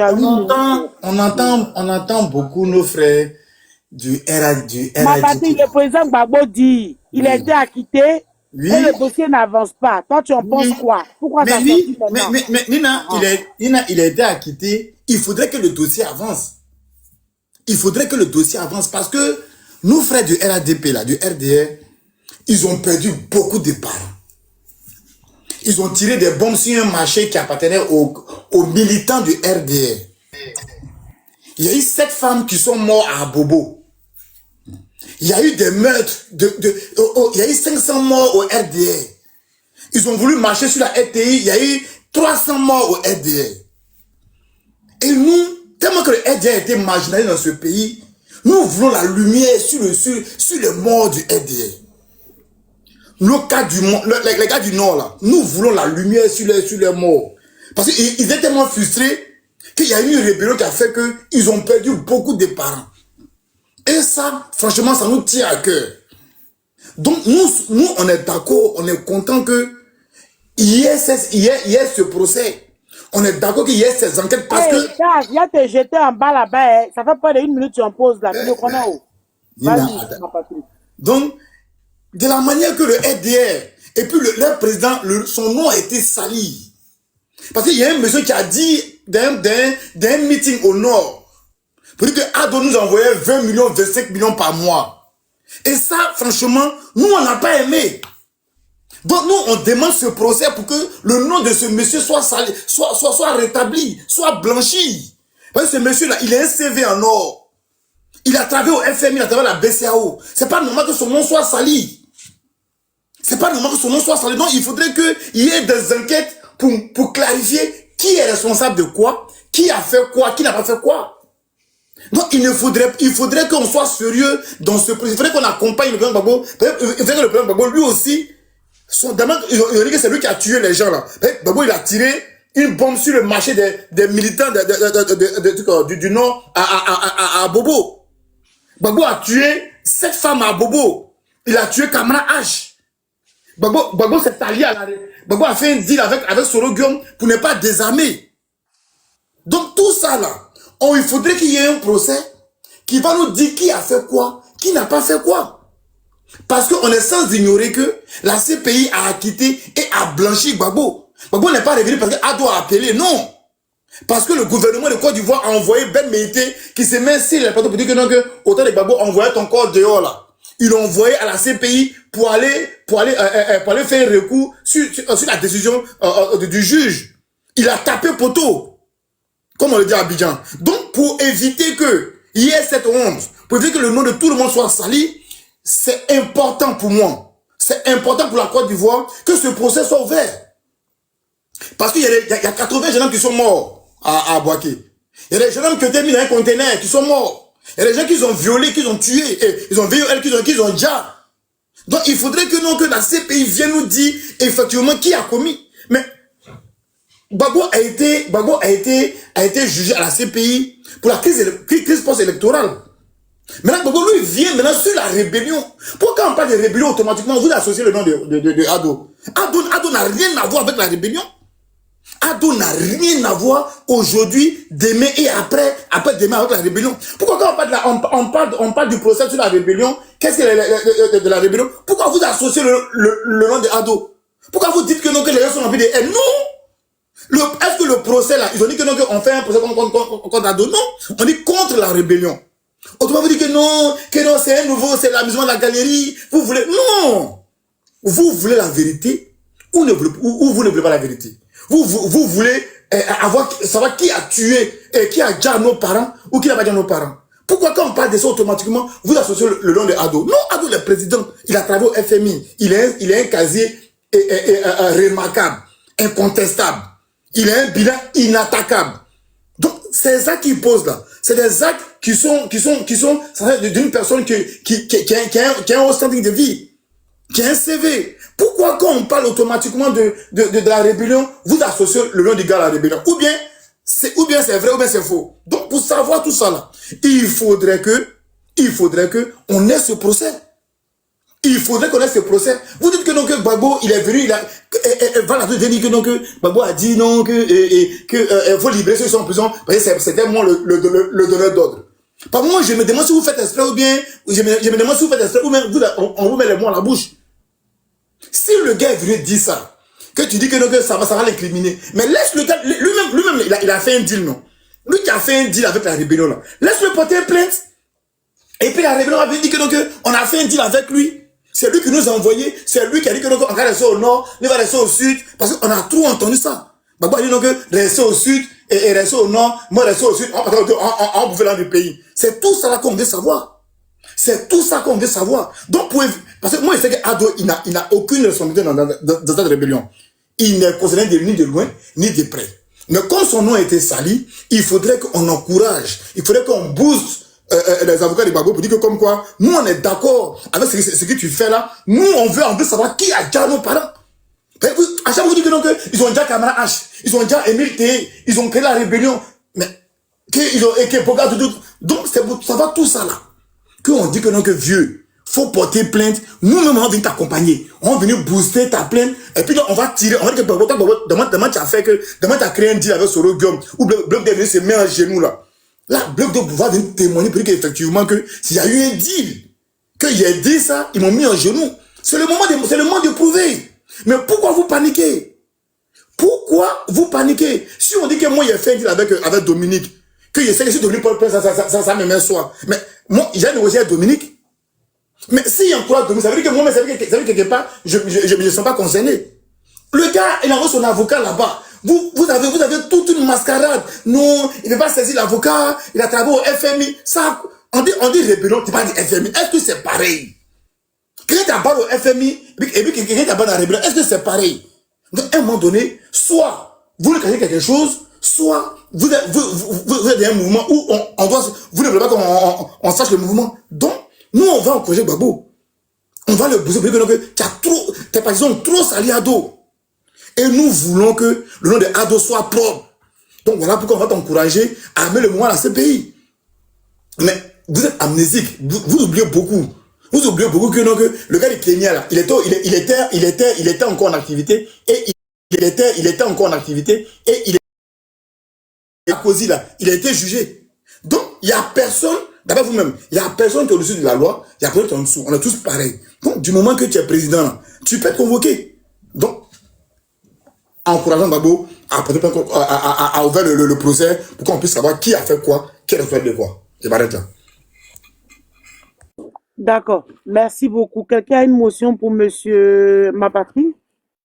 à 8 minutes. On entend beaucoup nos frères du Ma RADP. partie, le président Gbagbo dit, il a Oui. été acquitté Oui. et le dossier n'avance pas. Toi, tu en penses quoi? Pourquoi ça sortit maintenant? Mais Nina, il a été acquitté. Il faudrait que le dossier avance. Il faudrait que le dossier avance parce que nos frères du RADP, là, du RDR, ils ont perdu beaucoup de parents. Ils ont tiré des bombes sur un marché qui appartenait aux militants du RDR. Il y a eu 7 femmes qui sont mortes à Bobo. Il y a eu des meurtres. Il y a eu 500 morts au RDR. Ils ont voulu marcher sur la RTI. Il y a eu 300 morts au RDR. Et nous, tellement que le RDR a été marginalisé dans ce pays, nous voulons la lumière sur les morts du RDR. Les gars du Nord, là, nous voulons la lumière sur les morts. Parce qu'ils étaient tellement frustrés qu'il y a eu une rébellion qui a fait qu'ils ont perdu beaucoup de parents. Et ça, franchement, ça nous tient à cœur. Donc, nous on est d'accord, on est content qu'il y ait ce procès. On est d'accord qu'il y ait ces enquêtes parce que... Il y a te jeter en bas là-bas. Ça fait pas de 1 minute, tu en poses là. Tu le connais où? Vas-y, ma patrie. Donc, de la manière que le RDR et puis leur président, son nom a été sali. Parce qu'il y a un monsieur qui a dit d'un meeting au Nord, pour dire que Ado nous envoyait 20 millions, 25 millions par mois. Et ça, franchement, nous, on n'a pas aimé. Donc, nous, on demande ce procès pour que le nom de ce monsieur soit sali, soit rétabli, soit blanchi. Parce que ce monsieur-là, il a un CV en or. Il a travaillé au FMI, il a travaillé à la BCAO. C'est pas normal que son nom soit sali. C'est pas normal que son nom soit sali. Donc, il faudrait qu'il y ait des enquêtes pour clarifier qui est responsable de quoi, qui a fait quoi, qui n'a pas fait quoi. Donc, il faudrait qu'on soit sérieux dans ce procès. Il faudrait qu'on accompagne le président Gbagbo. Il faudrait que le président Gbagbo, lui aussi, il dit que c'est lui qui a tué les gens là. Gbagbo, il a tiré une bombe sur le marché des militants du Nord à Bobo. Gbagbo a tué 7 femmes à Bobo. Il a tué Kamara H. Gbagbo s'est allié à Gbagbo a fait un deal avec Soro Guillaume pour ne pas désarmer. Donc tout ça là, il faudrait qu'il y ait un procès qui va nous dire qui a fait quoi, qui n'a pas fait quoi. Parce qu'on est sans ignorer que la CPI a acquitté et a blanchi Gbagbo. Gbagbo n'est pas revenu parce qu'Ado a appelé, non. Parce que le gouvernement de Côte d'Ivoire a envoyé Ben Meïté qui se met sur les plateaux pour dire que non, que autant de Gbagbo envoyait ton corps dehors là. Ils l'ont envoyé à la CPI pour aller faire un recours sur la décision du juge. Il a tapé poteau, comme on le dit à Abidjan. Donc, pour éviter que il y ait cette honte, pour éviter que le nom de tout le monde soit sali, c'est important pour moi. C'est important pour la Côte d'Ivoire que ce procès soit ouvert. Parce qu'il y a 80 jeunes qui sont morts à Boaké. Il y a des jeunes qui ont été mis dans un conteneur, qui sont morts. Il y a des gens qui ont violé, qui ont tué, ils ont violé, qui ont déjà. Donc il faudrait que la CPI vienne nous dire effectivement qui a commis. Mais Gbagbo a été jugé à la CPI pour la crise post-électorale. Maintenant Gbagbo lui vient maintenant sur la rébellion. Pourquoi on parle de rébellion automatiquement, vous associez le nom de Ado. Ado n'a rien à voir avec la rébellion. Ado n'a rien à voir aujourd'hui, demain et après-demain avec la rébellion. Pourquoi quand on parle du procès sur la rébellion, qu'est-ce que de la rébellion? Pourquoi vous associez le nom de Ado? Pourquoi vous dites que non, que les gens sont remplis de haine? Non! Est-ce que le procès là, ils ont dit que non, qu'on fait un procès contre Ado? Non! On dit contre la rébellion. Autrement, vous dites que non, c'est un nouveau, c'est l'amusement de la galerie. Vous voulez, non! Vous voulez la vérité ou vous ne voulez pas la vérité? Vous voulez savoir qui a tué, qui a déjà nos parents ou qui n'a pas déjà nos parents. Pourquoi quand on parle de ça automatiquement, vous associez le nom de Ado? Non, Ado le président, il a travaillé au FMI, il a un casier remarquable, incontestable, il a un bilan inattaquable. Donc c'est ça qu'il pose là. C'est des actes qui sont d'une personne qui a un haut standing de vie, qui a un CV. Pourquoi quand on parle automatiquement de la rébellion, vous associez le nom du gars à la rébellion? Ou bien c'est vrai ou bien c'est faux. Donc pour savoir tout ça là, il faudrait que on ait ce procès. Il faudrait connaître ce procès. Vous dites que donc Gbagbo, il est venu, il a, voilà, vous dites que donc Gbagbo a dit non, que faut libérer ceux qui sont en prison, parce que c'était moi le donneur d'ordre. Par moi, je me demande si vous faites exprès ou bien, je me demande si vous faites exprès ou bien on vous met les mots à la bouche. Si le gars est venu dire ça, que tu dis que donc ça va l'incriminer, mais laisse le gars, lui-même, il a fait un deal, non? Lui qui a fait un deal avec la rébellion là, laisse-le porter plainte. Et puis la rébellion avait dit que donc on a fait un deal avec lui. C'est lui qui nous a envoyé, c'est lui qui a dit que donc on va rester au nord, il va rester au sud, parce qu'on a trop entendu ça. Gbagbo a dit donc rester au sud et rester au nord, moi rester au sud, on pouvait dans le pays. C'est tout ça là qu'on veut savoir. C'est tout ça qu'on veut savoir. Donc, parce que moi, je sais qu'Ado, il n'a aucune responsabilité dans cette rébellion. Il n'est considéré ni de loin, ni de près. Mais comme son nom a été sali, il faudrait qu'on encourage, il faudrait qu'on booste les avocats de Gbagbo pour dire que comme quoi, nous on est d'accord avec ce que tu fais là, nous on veut savoir qui a déjà nos parents. À chaque fois vous dites que donc, ils ont déjà Kamara H, ils ont déjà Émile T, ils ont créé la rébellion, mais qu'ils ont et Boga tout. Donc ça va tout ça là. Qu'on dit que donc vieux, faut porter plainte, nous-mêmes on vient t'accompagner, on va venir booster ta plainte, et puis donc, on va tirer, on va dire que demain tu as fait que, demain tu as créé un deal avec Soro Guillaume, ou Bloc de se met à genoux là. Là, Bloc de va venir témoigner pour dire qu'effectivement que s'il y a eu un deal, qu'il a dit ça, ils m'ont mis en genoux. C'est le moment de prouver. Mais pourquoi vous paniquez? Pourquoi vous paniquez? Si on dit que moi, il a fait un deal avec Dominique, que je sais que si Dominique Paul ça me met soi. Mais moi, j'ai négocié avec Dominique. Mais s'il encourage Dominique, ça veut dire que moi, ça veut dire que quelque part, je ne sens pas concerné. Le gars, il envoie son avocat là-bas. Vous avez toute une mascarade. Non, il ne veut pas saisir l'avocat. Il a travaillé au FMI. Ça, on dit rébellion, tu pas dit FMI. Est-ce que c'est pareil? Quelqu'un t'abonne au FMI, et puis quelqu'un t'abonne à la rébellion. Est-ce que c'est pareil? Donc, à un moment donné, soit vous ne cachez quelque chose, soit vous êtes un mouvement où on doit, vous ne voulez pas qu'on sache le mouvement. Donc, nous, on va encourager Gbagbo. On va le booster. Tes partisans ont trop sali Ado. Et nous voulons que le nom de Ado soit propre. Donc voilà pourquoi on va t'encourager à amener le mouvement à la CPI. Mais vous êtes amnésique. Vous oubliez beaucoup. Vous oubliez beaucoup que, le gars du Kenya là, il était encore en activité et il était encore en activité et il est à cause là, il a été jugé. Donc il y a personne, d'abord vous-même, il y a personne qui est au-dessus de la loi, il y a personne qui est en dessous. On est tous pareils. Donc du moment que tu es président là, tu peux être convoqué. Donc encourageant Gbagbo à ouvrir le procès pour qu'on puisse savoir qui a fait quoi, qui est responsable de quoi. Je m'arrête là. D'accord. Merci beaucoup. Quelqu'un a une motion pour monsieur Mapatri?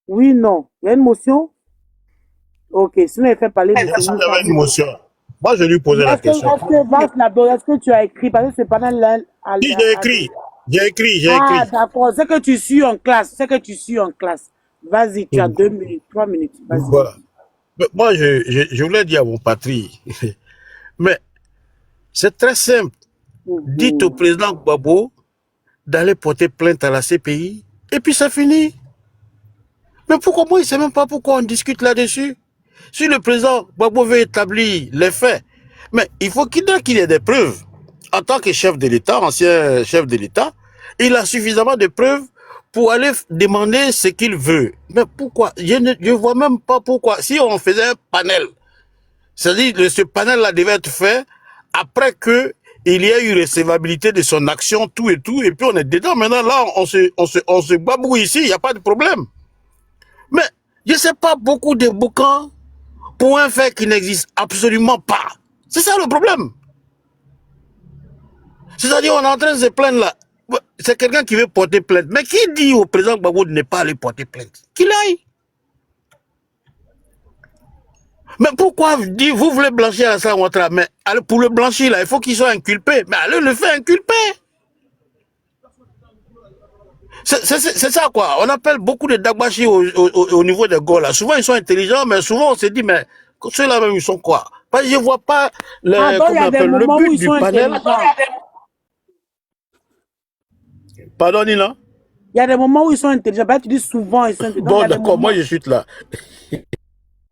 Oui, non. Il y a une motion? Ok. Sinon, il fait parler de Moi, j'avais une motion. Moi, je lui posais la question. Est-ce que tu as écrit? Parce que c'est pendant Oui, j'ai écrit. Ah, d'accord. C'est que tu suis en classe. Vas-y, tu as 2 minutes, 3 minutes. Vas-y. Voilà. Mais moi, je voulais dire à mon patrie, mais c'est très simple. Dites au président Gbagbo d'aller porter plainte à la CPI et puis ça finit. Mais pourquoi moi, il ne sait même pas pourquoi on discute là-dessus? Si le président Gbagbo veut établir les faits, mais il faut qu'il ait des preuves. En tant que chef de l'État, ancien chef de l'État, il a suffisamment de preuves pour aller demander ce qu'il veut. Mais pourquoi? Je ne vois même pas pourquoi. Si on faisait un panel, c'est-à-dire ce panel-là devait être fait après que il y a eu recevabilité de son action, tout, et puis on est dedans. Maintenant, là, on se babouille ici, il n'y a pas de problème. Mais je ne sais pas beaucoup de bouquins pour un fait qui n'existe absolument pas. C'est ça le problème. C'est-à-dire, on est en train de se plaindre là. C'est quelqu'un qui veut porter plainte. Mais qui dit au président Gbagbo de ne pas aller porter plainte? Qu'il aille. Mais pourquoi vous voulez blanchir Alassane Ouattara? Mais pour le blanchir, là, il faut qu'il soit inculpé. Mais allez le faire inculper. C'est ça, quoi. On appelle beaucoup de Dagbashi au niveau des Gauls. Souvent, ils sont intelligents, mais souvent, on se dit, mais ceux-là même, ils sont quoi? Parce que je ne vois pas le but du panel. Pardon, Nina? Il y a des moments où ils sont intelligents. Tu dis souvent, ils sont intelligents. Bon, d'accord, moi, je suis là.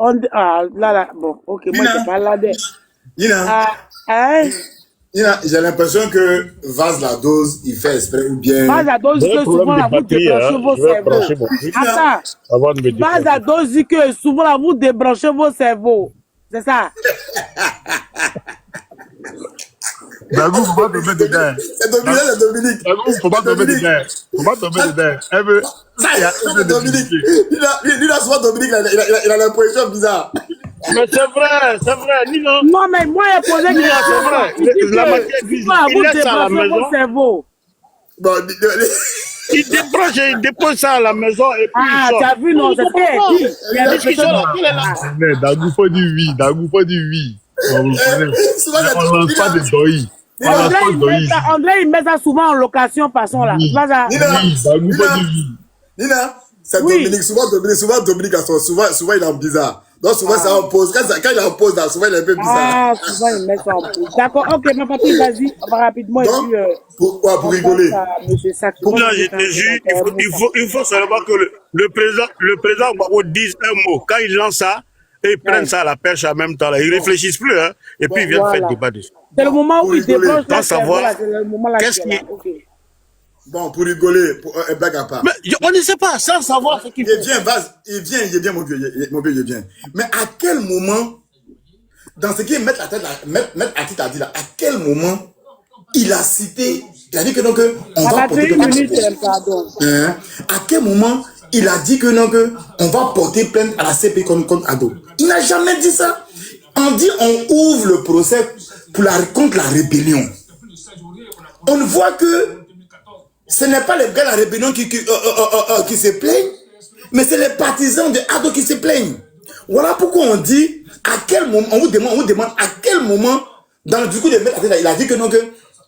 Là, bon, ok, moi, je ne sais pas là. Nina, J'ai l'impression que Vaz la dose, il fait exprès ou bien. Vaz la dose dit J'ai un que souvent problème là, de vous batterie, débranchez hein. vos Je vais cerveaux. brancher mon truc Attends, avant de me Vaz déplacer. la dose dit que souvent là, vous débranchez vos cerveaux. C'est ça. Dagou, faut pas tomber dedans. C'est Dominique, c'est Dominique. Dagou, faut pas tomber dedans. Faut pas tomber dedans. Elle veut. Ça, Il y a c'est Dominique. Lui, là, souvent, Dominique, il a l'impression bizarre. Mais c'est vrai, Nina. Non, mais moi, il a posé une Nina, c'est vrai. question. Il dit La que matière grise, souvent là, il vous laisse ça à la débranchez vos maison. cerveaux. Bon, Il débranche et il dépose ça à la maison et puis Ah, il sort. tu as vu, non, c'est ce qu'il a dit. Il a dit Qu'est-ce qu'il sort là? Il est là. Mais Dagou, faut dire oui. Dagou, faut dire oui. On le connaît. souvent, Mais on lance pas des doïs. On Nina, lance pas de doïs. André, il met ça souvent en location, façon là. Oui. C'est pas ça. Nina, Oui, Dagou, faut Nina, dire oui. Nina, c'est Oui. Dominique. Souvent, Dominique, souvent, il est en bizarre. Donc, souvent, ça en pose. Quand il est en pause, là, souvent, il est un peu bizarre. Ah, souvent, il met ça en plus. D'accord, ok, ma papy, vas-y, on va rapidement et Donc, puis. pour rigoler. Monsieur Sack. Là, je te jure, il faut seulement que le président Gbagbo dise un mot. Quand il lance ça, et ils prennent ça à la perche en même temps. Là. Ils ne réfléchissent plus. Hein, et puis ils viennent faire le débat dessus. C'est le moment où Pour il rigoler. débranche Sans la savoir cerveau, là, c'est le moment là. qu'est-ce qui est là. qui- Ok. Bon, pour rigoler, pour un blague à part. Mais on ne sait pas, sans savoir ce qu'il Il fait. vient, Vaz, il vient, mon vieux, il vient. Mais à quel moment, dans ce qui est Maître Atit a dit là, à quel moment il a cité, il a dit que donc, on Ça va va porter faire une minute, plainte. pardon. Hein? À quel moment il a dit que non, on va porter plainte à la CPI contre Ado? Il n'a jamais dit ça. On dit on ouvre le procès contre la rébellion. On voit que ce n'est pas les gars de la rébellion qui se plaignent, mais c'est les partisans de Ado qui se plaignent. Voilà pourquoi on dit, à quel moment, on vous demande à quel moment, dans le discours de Maître Atit, il a dit que non,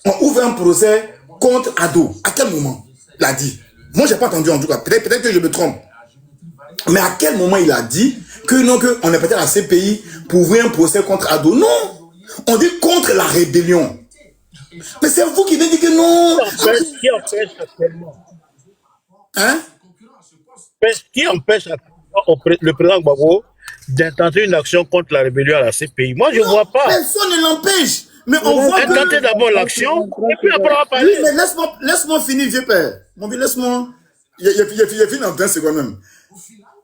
on ouvre un procès contre Ado. À quel moment il a dit? Moi, je n'ai pas entendu en tout cas. Peut-être que je me trompe. Mais à quel moment il a dit que non, qu'on est peut-être à la CPI pour ouvrir un procès contre Ado? Non! On dit contre la rébellion. Mais c'est vous qui venez dire que non! Qui empêche actuellement? Hein? Qui empêche le président Gbagbo d'intenter une action contre la rébellion à la CPI? Moi, je ne vois pas. Personne ne l'empêche. Mais on voit que... Intenter d'abord l'action, et puis après on va Oui, parler. mais laisse-moi finir, vieux père. Mon vieux, laisse-moi... Il fini en 20 secondes même.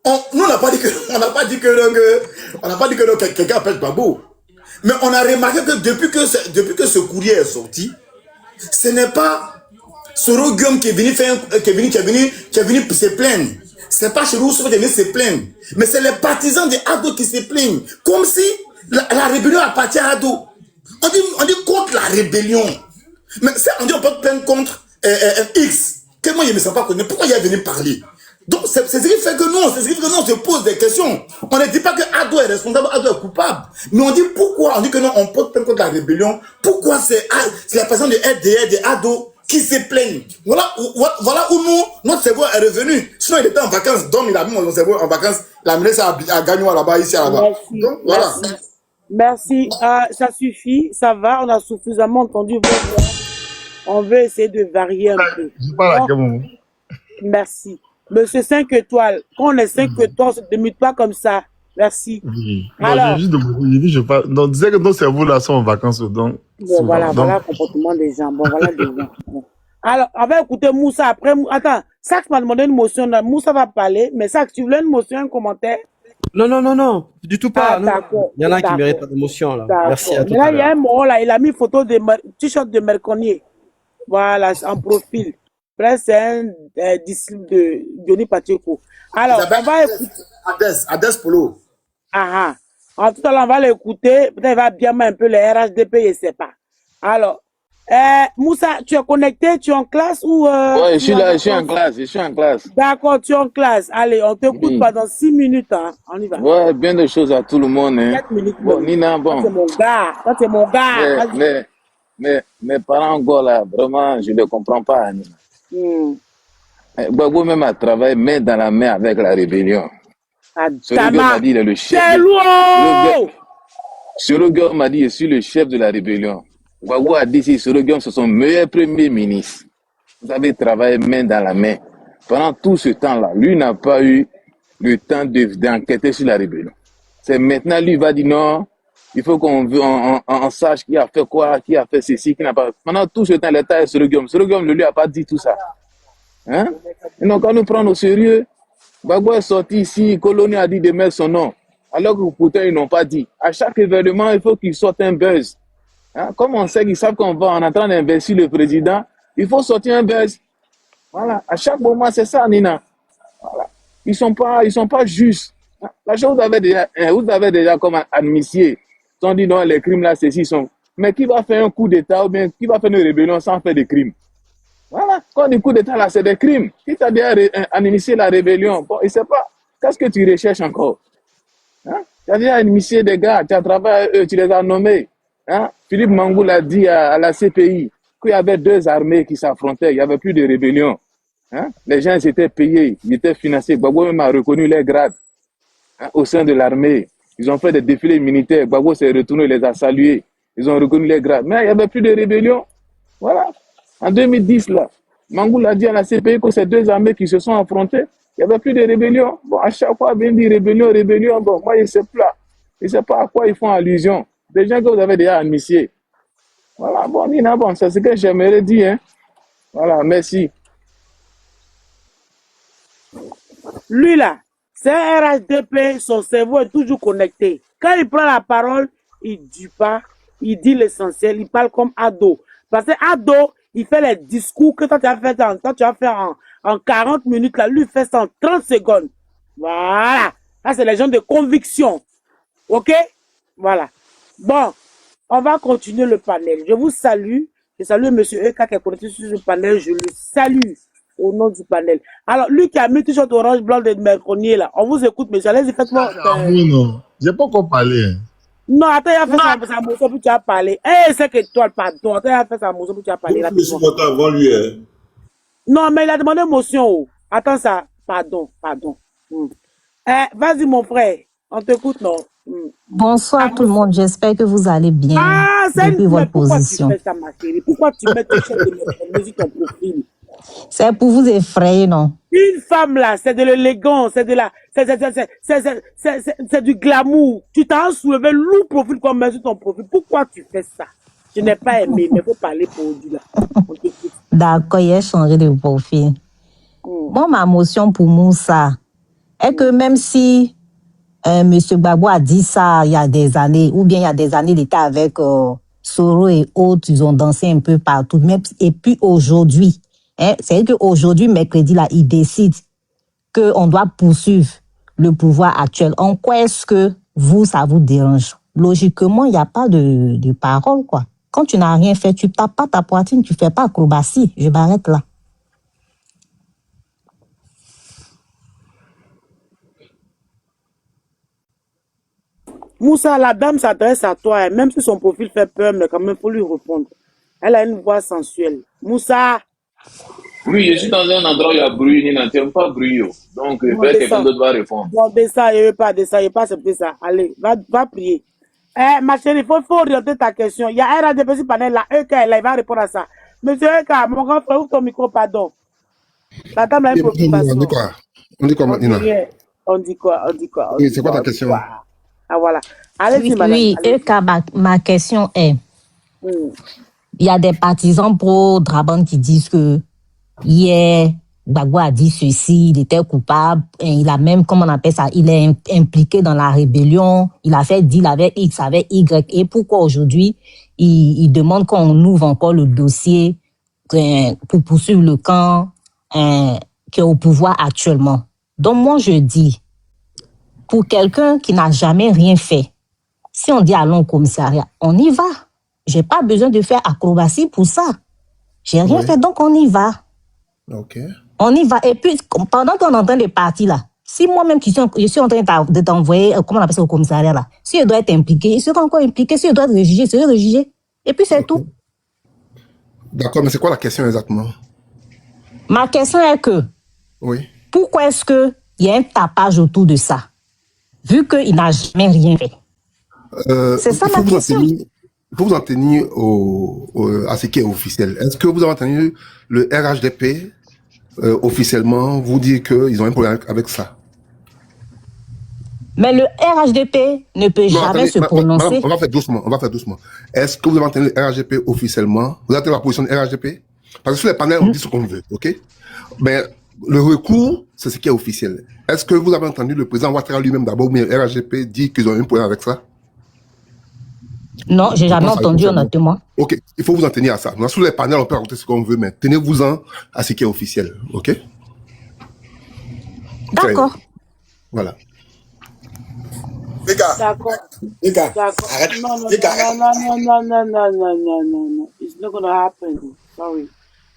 Nous, on n'a pas dit que donc, quelqu'un appelle Gbagbo. Mais on a remarqué que depuis que ce courrier est sorti, ce n'est pas Soro Guillaume qui est venu se plaindre. C'est pas Soro Guillaume qui est venu se plaindre. Mais c'est les partisans de Ado qui se plaignent. Comme si la rébellion appartient à Ado. On dit contre la rébellion. Mais ça, on dit on peut plaindre contre X. Que moi, je ne me sens pas connu. Pourquoi il est venu parler? Donc, c'est ce qui fait que nous, on se pose des questions. On ne dit pas que Ado est responsable, Ado est coupable. Mais on dit pourquoi, on dit que non, on peut plaindre contre la rébellion. Pourquoi c'est la personne de RDR, de Ado, qui se plaignent? Voilà où notre cerveau est revenu. Sinon, il était en vacances. Donc, il a mis mon cerveau en vacances. Il a mené ça à Gagnoa là-bas, ici, là-bas. Donc, voilà. Merci. Ça suffit, ça va, on a suffisamment entendu vos voix. On veut essayer de varier un peu. Je parle à quel moment? Merci. Monsieur 5 étoiles, quand on est 5 étoiles, on ne se démute pas comme ça. Merci. Oui. Alors. Non, j'ai juste demandé, je parle. Donc, disais que nos cerveaux là sont en vacances, donc. Bon, voilà le comportement des gens. Bon, voilà des gens. Bon. Alors, on va écouter Moussa après. Attends, Sax m'a demandé une motion. Moussa va parler, mais Sax, tu voulais une motion, un commentaire? Non, du tout pas. Non. D'accord. Il y en a qui méritent pas d'émotion, là. D'accord. Merci à Mais tout là, à il y a l'heure. un moment, là, il a mis photo de t-shirt de Merconnier. Voilà, en profil. Presque c'est un disciple de Johnny Pacheco. Alors, on va écouter. Ades Polo. En tout à l'heure, on va l'écouter. Peut-être il va bien mettre un peu les RHDP, je ne sais pas. Alors, Moussa, tu es connecté, tu es en classe ou Ouais, je suis là, je suis en classe. D'accord, tu es en classe. Allez, on t'écoute Oui. pendant 6 minutes. Hein. On y va. Ouais, bien de choses à tout le monde. Hein. 4 minutes. Bon, Nina, Ça, c'est bon. mon gars. Ça, c'est mon gars. Vas-y. Mais mes parents, encore là, vraiment, je ne comprends pas. Nina. Gbagbo même a travaillé main dans la main avec la rébellion. Soro Guillaume m'a dit, il est le chef. C'est lourd. Soro Guillaume m'a dit, je suis le chef de la rébellion. Gbagbo a dit, si Soro Guillaume, c'est son meilleur premier ministre. Vous avez travaillé main dans la main. Pendant tout ce temps-là, lui n'a pas eu le temps d'enquêter sur la rébellion. C'est maintenant, lui va dire non, Il faut on sache qui a fait quoi, qui a fait ceci, qui n'a pas. Pendant tout ce temps, l'État est sur le Guillaume. Sur le Guillaume ne lui a pas dit tout ça. Hein? Et donc, quand nous prenons au sérieux, Gbagbo est sorti ici, Colonie a dit de mettre son nom. Alors que pourtant, ils n'ont pas dit. À chaque événement, il faut qu'il sorte un buzz. Hein? Comme on sait qu'ils savent qu'on va en train d'investir le président, il faut sortir un buzz. Voilà. À chaque moment, c'est ça, Nina. Voilà. Ils sont pas justes. La chose, vous avez déjà comme admissier. Ils ont dit non, les crimes là, ceci sont. Mais qui va faire un coup d'État ou bien qui va faire une rébellion sans faire des crimes? Voilà. Quand des coups d'État là, c'est des crimes. Qui t'a déjà initié la rébellion? Bon, il ne sait pas. Qu'est-ce que tu recherches encore? Hein? Tu as déjà initié des gars, tu as travaillé avec eux, tu les as nommés. Hein? Philippe Mangou l'a dit à la CPI qu'il y avait deux armées qui s'affrontaient, il n'y avait plus de rébellion. Hein? Les gens ils étaient payés, ils étaient financés. Gbagbo même a reconnu les grades, hein, au sein de l'armée. Ils ont fait des défilés militaires. Gbagbo s'est retourné, les a salués. Ils ont reconnu les grades. Mais il n'y avait plus de rébellion. Voilà. En 2010, là, Mangou l'a dit à la CPI que ces deux armées qui se sont affrontées, il n'y avait plus de rébellion. Bon, à chaque fois, bien dit rébellion. Bon, moi, il ne sait pas. Il ne sait pas à quoi ils font allusion. Des gens que vous avez déjà admissiés. Voilà. Bon, Nina, bon, c'est ce que j'aimerais dire. Hein. Voilà, merci. Lui là, c'est un RHDP, son cerveau est toujours connecté. Quand il prend la parole, il ne dit pas, il dit l'essentiel, il parle comme ado. Parce que ado, il fait les discours que toi tu as fait en 40 minutes, là, lui il fait ça en 30 secondes. Voilà. Ça, c'est les gens de conviction. Ok? Voilà. Bon, on va continuer le panel. Je vous salue. Je salue M. Eka qui est connecté sur ce panel. Je le salue au nom du panel. Alors, lui qui a mis t-shirt orange blanc de Merconier, là, on vous écoute, monsieur. Allez-y, faites-moi. Non, j'ai pas encore parlé. Non, attends, il a fait sa motion pour tu as parlé. Eh, c'est que toi, pardon. Attends, il a fait sa motion pour tu as parlé. Avant lui. Non, mais il a demandé motion. Oh. Attends ça. Pardon. Vas-y, mon frère. On t'écoute, non? Bonsoir tout le monde, j'espère que vous allez bien depuis votre position. Pourquoi tu fais ça, ma chérie? Pourquoi tu mets tes chaînes de musique en profil? C'est pour vous effrayer, non? Une femme là, c'est de l'élégance, c'est de la, c'est du glamour. Tu t'as soulevé lourd profil comme met sur ton profil. Pourquoi tu fais ça? Je n'ai pas aimé, mais il faut parler pour lui là. D'accord, il a changé de profil. Bon, ma motion pour Moussa est que même si Monsieur Gbagbo a dit ça il y a des années, ou bien il y a des années, il était avec Soro et autres, ils ont dansé un peu partout. Et puis aujourd'hui, c'est qu'aujourd'hui, mercredi, là, il décide qu'on doit poursuivre le pouvoir actuel. En quoi est-ce que vous, ça vous dérange? Logiquement, il n'y a pas de parole, quoi. Quand tu n'as rien fait, tu ne tapes pas ta poitrine, tu ne fais pas acrobatie. Je m'arrête là. Moussa, la dame s'adresse à toi, même si son profil fait peur, mais quand même, il faut lui répondre. Elle a une voix sensuelle. Moussa! Oui, je suis dans un endroit où il y a bruit, Nina, tu n'aimes pas bruit. Donc, quelqu'un d'autre va répondre. Bon, descends, il ne veut pas accepter ça. Allez, va prier. Ma chérie, il faut orienter ta question. Il y a un RADP panel là, Eka, il va répondre à ça. Monsieur Eka, mon grand frère, ouvre ton micro, pardon. La dame a une préoccupation. On dit quoi, Nina? On dit quoi? Oui, c'est quoi ta question? Ah, voilà. Allez-y, madame. Oui, Eka, ma question est, il y a des partisans pro-Draban qui disent que hier, Gbagbo a dit ceci, il était coupable, et il a même, comment on appelle ça, il est impliqué dans la rébellion, il a fait deal avec X, avec Y, et pourquoi aujourd'hui, il demande qu'on ouvre encore le dossier pour poursuivre le camp qui est au pouvoir actuellement. Donc moi je dis, pour quelqu'un qui n'a jamais rien fait, si on dit allons au commissariat, on y va. J'ai pas besoin de faire acrobatie pour ça. J'ai rien fait, donc on y va. Ok. On y va. Et puis, pendant qu'on entend les parties là, si moi-même je suis en train de t'envoyer, comment on appelle ça au commissariat là, si je dois être impliqué, je serai encore impliqué. Si je dois être jugé, je serai jugé. Et puis c'est tout. D'accord, mais c'est quoi la question exactement? Ma question est que, pourquoi est-ce qu'il y a un tapage autour de ça, vu qu'il n'a jamais rien fait? C'est ça ma question. Il faut vous en tenir à ce qui est officiel. Est-ce que vous avez entendu le RHDP officiellement vous dire qu'ils ont un problème avec ça? Mais le RHDP ne peut Non, jamais attendez, se madame, prononcer. on va faire doucement. Est-ce que vous avez entendu le RHDP officiellement? Vous avez entendu la position du RHDP? Parce que sur les panels, on dit ce qu'on veut, ok? Mais le recours, c'est ce qui est officiel. Est-ce que vous avez entendu le président Ouattara lui-même d'abord, mais le RHDP dit qu'ils ont un problème avec ça? Non, j'ai jamais pense à entendu officiellement. honnêtement. Ok, il faut vous en tenir à ça. Dans sur les panels, on peut raconter ce qu'on veut, mais tenez-vous-en à ce qui est officiel, ok? D'accord. Voilà. Les gars, D'accord. les gars, D'accord. arrête. Non. Les gars, It's not gonna happen. Sorry.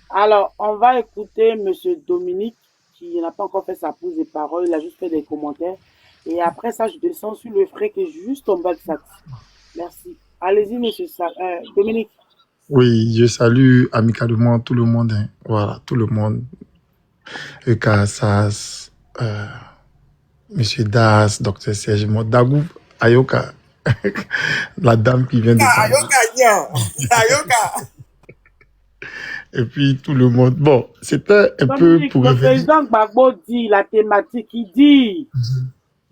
Alors, on va écouter Monsieur Dominique, qui n'a pas encore fait sa prise de parole, il a juste fait des commentaires. Et après ça, je descends sur le frais qui est juste en bas de ça. Merci. Allez-y, Monsieur Dominique. Oui, je salue amicalement tout le monde. Hein. Voilà, tout le monde. Sas, Monsieur Das, Dr Serge Dagou, Ayoka, la dame qui vient de parler. Ayoka. Et puis tout le monde. Bon, c'était un peu Dominique, pour le revenir. président Gbagbo dit la thématique, il dit,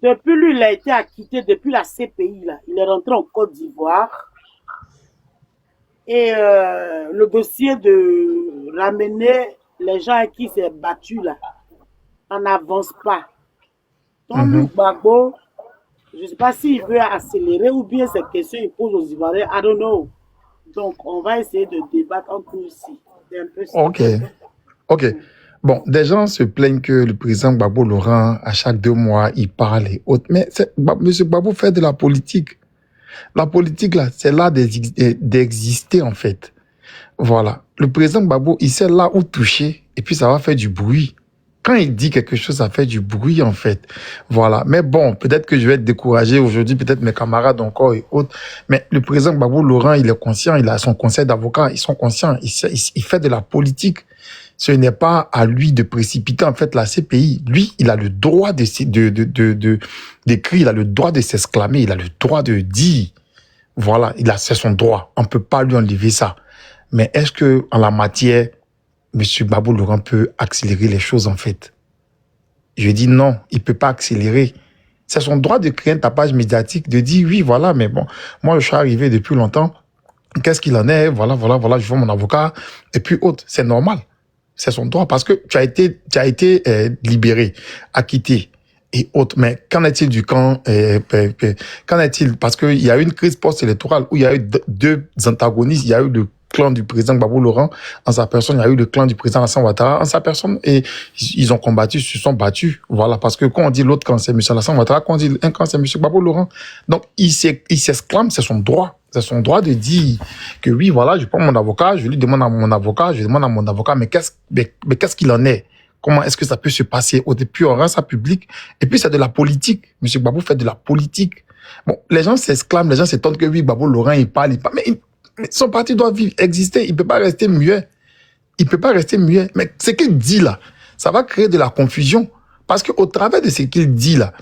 depuis lui, il a été acquitté depuis la CPI, là. Il est rentré en Côte d'Ivoire. Et le dossier de ramener les gens à qui s'est battu, là, on n'avance pas. Donc, lui, Gbagbo, je ne sais pas s'il veut accélérer ou bien cette question il pose aux Ivoiriens, I don't know. Donc, on va essayer de débattre entre nous ici. C'est un peu ça. Ok. Bon, des gens se plaignent que le président Gbagbo Laurent, à chaque 2 mois, il parle et autres. Mais Monsieur Gbagbo fait de la politique. La politique, là, c'est là d'exister, en fait. Voilà. Le président Gbagbo, il sait là où toucher, et puis ça va faire du bruit. Quand il dit quelque chose, ça fait du bruit, en fait. Voilà. Mais bon, peut-être que je vais être découragé aujourd'hui, peut-être mes camarades encore et autres. Mais le président Gbagbo Laurent, il est conscient, il a son conseil d'avocats, ils sont conscients, il fait de la politique. Ce n'est pas à lui de précipiter, en fait, la CPI. Lui, il a le droit d'écrire, il a le droit de s'exclamer, il a le droit de dire. Voilà, c'est son droit. On peut pas lui enlever ça. Mais est-ce que, en la matière, M. Gbagbo Laurent peut accélérer les choses, en fait? Je dis non, il peut pas accélérer. C'est son droit de créer un tapage médiatique, de dire oui, voilà, mais bon, moi, je suis arrivé depuis longtemps. Qu'est-ce qu'il en est? Voilà, je vois mon avocat. Et puis, autre, c'est normal. C'est son droit parce que tu as été libéré, acquitté et autres. Mais qu'en est-il du camp? Qu'en est-il? Parce qu'il y a eu une crise post-électorale où il y a eu deux antagonistes. Il y a eu le clan du président Gbagbo Laurent en sa personne. Il y a eu le clan du président Alassane Ouattara en sa personne. Et ils ont combattu, se sont battus. Voilà. Parce que quand on dit l'autre camp, c'est M. Alassane Ouattara. Quand on dit un camp, c'est M. Gbagbo Laurent. Donc, il s'exclame, c'est son droit. C'est son droit de dire que oui, voilà, je prends mon avocat, je lui demande à mon avocat, je demande à mon avocat, mais qu'est-ce qu'il en est? Comment est-ce que ça peut se passer? Au début, on rend ça public. Et puis, c'est de la politique. Monsieur Gbagbo fait de la politique. Bon, les gens s'exclament, les gens s'étonnent que oui, Gbagbo Laurent, il parle. Mais son parti doit exister. Il peut pas rester muet. Mais ce qu'il dit là, ça va créer de la confusion. Parce qu'au travers de ce qu'il dit là,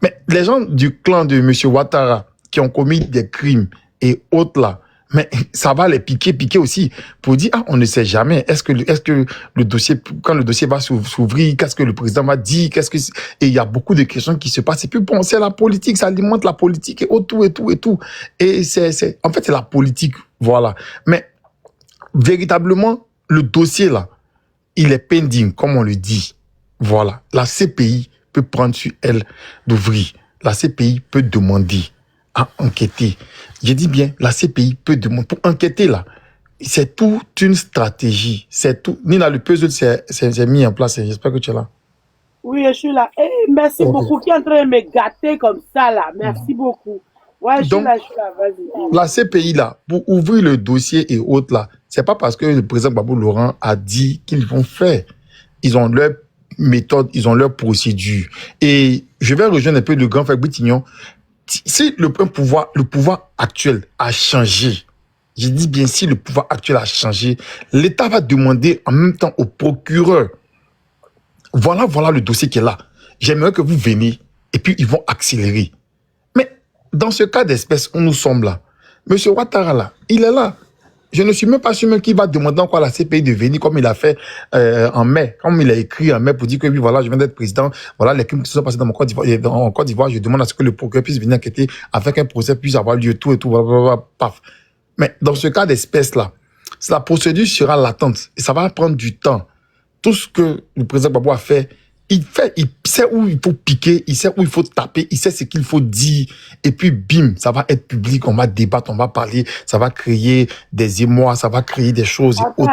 mais les gens du clan de monsieur Ouattara qui ont commis des crimes et autres là, mais ça va les piquer aussi pour dire on ne sait jamais, est-ce que le dossier, quand le dossier va s'ouvrir, qu'est-ce que le président va dire, et il y a beaucoup de questions qui se passent. Et puis bon, c'est la politique, ça alimente la politique et tout. Et en fait c'est la politique, voilà. Mais véritablement le dossier là, il est pending comme on le dit. Voilà, la CPI peut prendre sur elle d'ouvrir. La CPI peut demander à enquêter. Je dis bien, la CPI peut demander pour enquêter là. C'est toute une stratégie. C'est tout. Nina, le puzzle c'est mis en place. J'espère que tu es là. Oui, je suis là. Merci beaucoup. Qui est en train de me gâter comme ça là. Merci beaucoup. Ouais, je suis là. Vas-y. La CPI là, pour ouvrir le dossier et autres là, c'est pas parce que le président Gbagbo Laurent a dit qu'ils vont faire. Ils ont leur méthode, ils ont leur procédure. Et je vais rejoindre un peu le grand frère Bitignon. Si le pouvoir actuel a changé, je dis bien si le pouvoir actuel a changé, l'État va demander en même temps au procureur, voilà le dossier qui est là. J'aimerais que vous veniez et puis ils vont accélérer. Mais dans ce cas d'espèce où nous sommes là, M. Ouattara là, il est là. Je ne suis même pas sûr même qu'il va demander encore à la CPI de venir comme il a fait en mai, comme il a écrit en mai pour dire que oui, voilà, je viens d'être président, voilà les crimes qui se sont passés dans mon Côte d'Ivoire, en Côte d'Ivoire, je demande à ce que le procureur puisse venir enquêter afin qu'un procès puisse avoir lieu, tout et tout, blablabla, paf. Mais dans ce cas d'espèce-là, la procédure sera latente et ça va prendre du temps. Tout ce que le président Gbagbo a fait, il sait où il faut piquer, il sait où il faut taper, il sait ce qu'il faut dire. Et puis, bim, ça va être public, on va débattre, on va parler, ça va créer des émois, ça va créer des choses, Attends,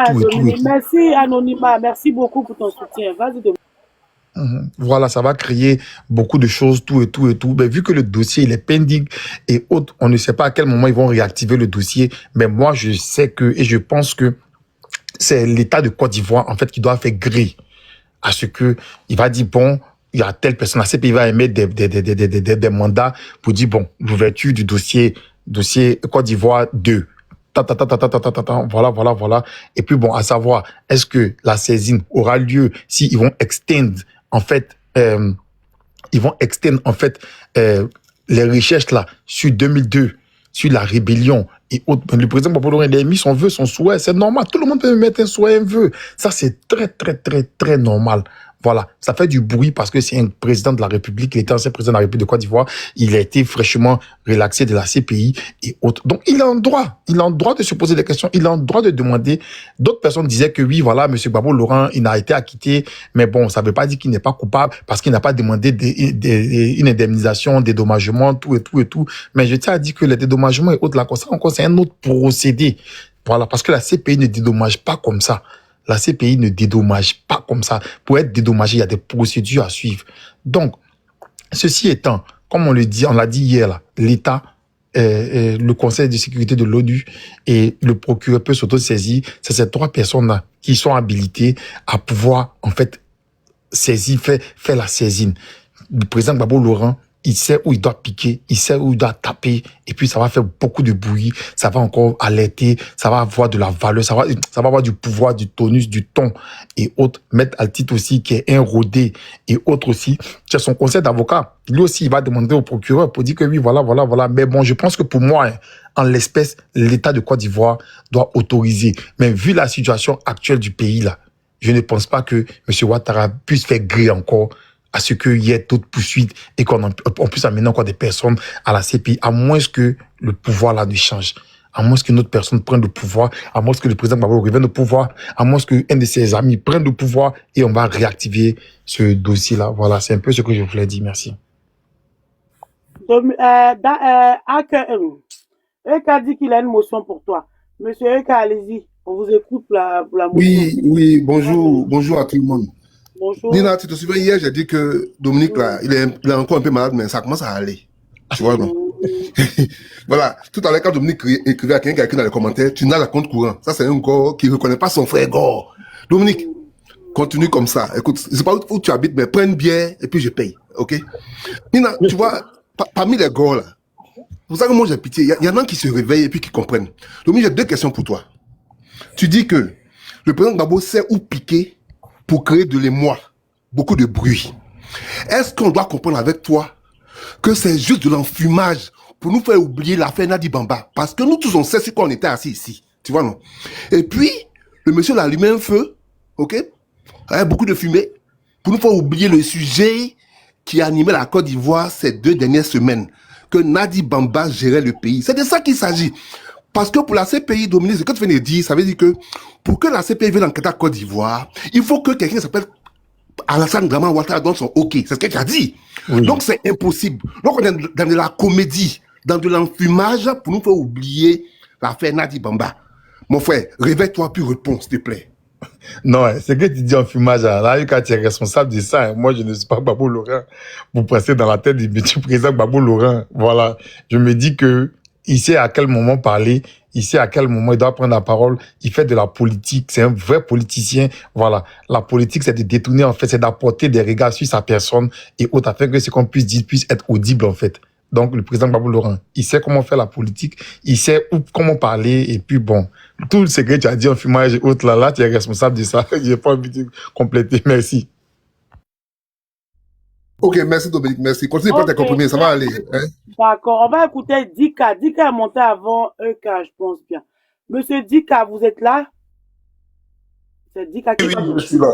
merci Anonymat, merci beaucoup pour ton soutien. Vas-y, voilà, ça va créer beaucoup de choses, tout et tout et tout. Mais vu que le dossier, il est pending et autres, on ne sait pas à quel moment ils vont réactiver le dossier. Mais moi, je sais que, et je pense que c'est l'État de Côte d'Ivoire, en fait, qui doit faire grille à ce que il va dire, bon, il y a telle personne, la CPI va émettre des mandats pour dire, bon, l'ouverture du dossier Côte d'Ivoire 2. Voilà. Et puis, bon, à savoir, est-ce que la saisine aura lieu si ils vont extendre, en fait, les recherches là, sur 2002, sur la rébellion et autres. Le président Gbagbo il a mis son vœu, son souhait. C'est normal. Tout le monde peut mettre un souhait, un vœu. Ça, c'est très normal. Voilà. Ça fait du bruit parce que c'est un président de la République. Il était ancien président de la République de Côte d'Ivoire. Il a été fraîchement relaxé de la CPI et autres. Donc, il a un droit. Il a un droit de se poser des questions. Il a un droit de demander. D'autres personnes disaient que oui, voilà, monsieur Gbagbo Laurent, il a été acquitté. Mais bon, ça ne veut pas dire qu'il n'est pas coupable parce qu'il n'a pas demandé une indemnisation, dédommagement, tout et tout. Mais je tiens à dire que les dédommagements et autres, là, encore, c'est un autre procédé. Voilà. Parce que la CPI ne dédommage pas comme ça. La CPI ne dédommage pas comme ça. Pour être dédommagé, il y a des procédures à suivre. Donc, ceci étant, comme on l'a dit hier, là, l'État, le Conseil de sécurité de l'ONU et le procureur peut s'auto-saisir. C'est ces trois personnes-là qui sont habilitées à pouvoir, en fait, saisir, faire la saisine. Le président Gbagbo Laurent, il sait où il doit piquer, il sait où il doit taper, et puis ça va faire beaucoup de bruit, ça va encore alerter, ça va avoir de la valeur, ça va avoir du pouvoir, du tonus, du ton, et autres. Maître Altit aussi, qui est inrodé, et autres aussi. C'est son conseil d'avocat. Lui aussi, il va demander au procureur pour dire que oui, voilà. Mais bon, je pense que pour moi, en l'espèce, l'État de Côte d'Ivoire doit autoriser. Mais vu la situation actuelle du pays, là, je ne pense pas que M. Ouattara puisse faire gré encore à ce qu'il y ait d'autres poursuites et qu'on puisse amener encore des personnes à la CPI, à moins que le pouvoir là ne change, à moins qu'une autre personne prenne le pouvoir, à moins que le président Gbagbo revienne au pouvoir, à moins qu'un de ses amis prenne le pouvoir et on va réactiver ce dossier-là. Voilà, c'est un peu ce que je voulais dire. Merci. Eka dit qu'il a une motion pour toi. Monsieur Eka, allez-y. On vous écoute pour la motion. Oui, bonjour à tout le monde. Bonjour. Nina, tu te souviens, hier, j'ai dit que Dominique, là, il est encore un peu malade, mais ça commence à aller. Tu vois, non? Voilà. Tout à l'heure, quand Dominique écrivait à quelqu'un dans les commentaires, tu n'as la compte courant. Ça, c'est un gars qui ne reconnaît pas son frère Gore. Dominique, continue comme ça. Écoute, je sais pas où tu habites, mais prends une bière et puis je paye. OK? Nina, tu vois, parmi les gars, là, vous savez que moi, j'ai pitié. Il y en a qui se réveillent et puis qui comprennent. Dominique, j'ai deux questions pour toi. Tu dis que le président Gbagbo sait où piquer pour créer de l'émoi, beaucoup de bruit. Est-ce qu'on doit comprendre avec toi que c'est juste de l'enfumage pour nous faire oublier l'affaire Nadi Bamba? Parce que nous tous, on sait ce qu'on était assis ici. Tu vois, non? Et puis, le monsieur l'a allumé un feu, ok? Avec beaucoup de fumée, pour nous faire oublier le sujet qui animait la Côte d'Ivoire ces 2 dernières semaines, que Nadi Bamba gérait le pays. C'est de ça qu'il s'agit. Parce que pour la CPI, Dominique, ce que tu viens de dire, ça veut dire que pour que la CPI vienne enquêter à Côte d'Ivoire, il faut que quelqu'un s'appelle Alassane Draman Ouattara donne son OK. C'est ce que tu as dit. Oui. Donc c'est impossible. Donc on est dans de la comédie, dans de l'enfumage pour nous faire oublier l'affaire Nadi Bamba. Mon frère, réveille-toi puis réponds, s'il te plaît. Non, c'est que tu dis enfumage. Là, quand tu es responsable de ça, moi, je ne suis pas Gbagbo Laurent. Vous passez dans la tête du président Gbagbo Laurent. Voilà. Je me dis que il sait à quel moment parler, il sait à quel moment il doit prendre la parole, il fait de la politique, c'est un vrai politicien. Voilà. La politique, c'est de détourner, en fait, c'est d'apporter des regards sur sa personne et autres, afin que ce qu'on puisse dire puisse être audible, en fait. Donc, le président Gbagbo Laurent, il sait comment faire la politique, il sait comment parler, et puis bon, tout le secret, tu as dit en fumage et autres, là, tu es responsable de ça. J'ai pas envie de compléter. Merci. Ok, merci Dominique, merci. Continue par tes comprimés, ça va aller. Hein? D'accord, on va écouter Dika. Dika est monté avant EK, je pense bien. Monsieur Dika, vous êtes là? C'est Dika qui Oui, parle. je suis là.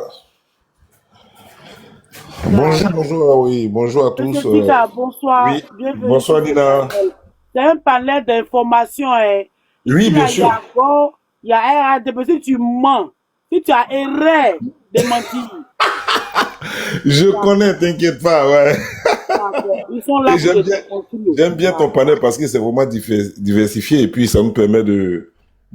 Bonjour, bonjour, oui, bonjour à tous. Monsieur Dika, bonsoir. Oui, Bienvenue bonsoir sur ce Nina. panel. C'est un panel d'informations. Hein. Oui, Ici, bien là, il y sûr. a Go, il y a RADP. Si tu mens, si tu as erré de mentir, Je connais, t'inquiète pas, ouais. ils sont là Et pour te construire. j'aime bien ton panel parce que c'est vraiment diversifié et puis ça nous permet de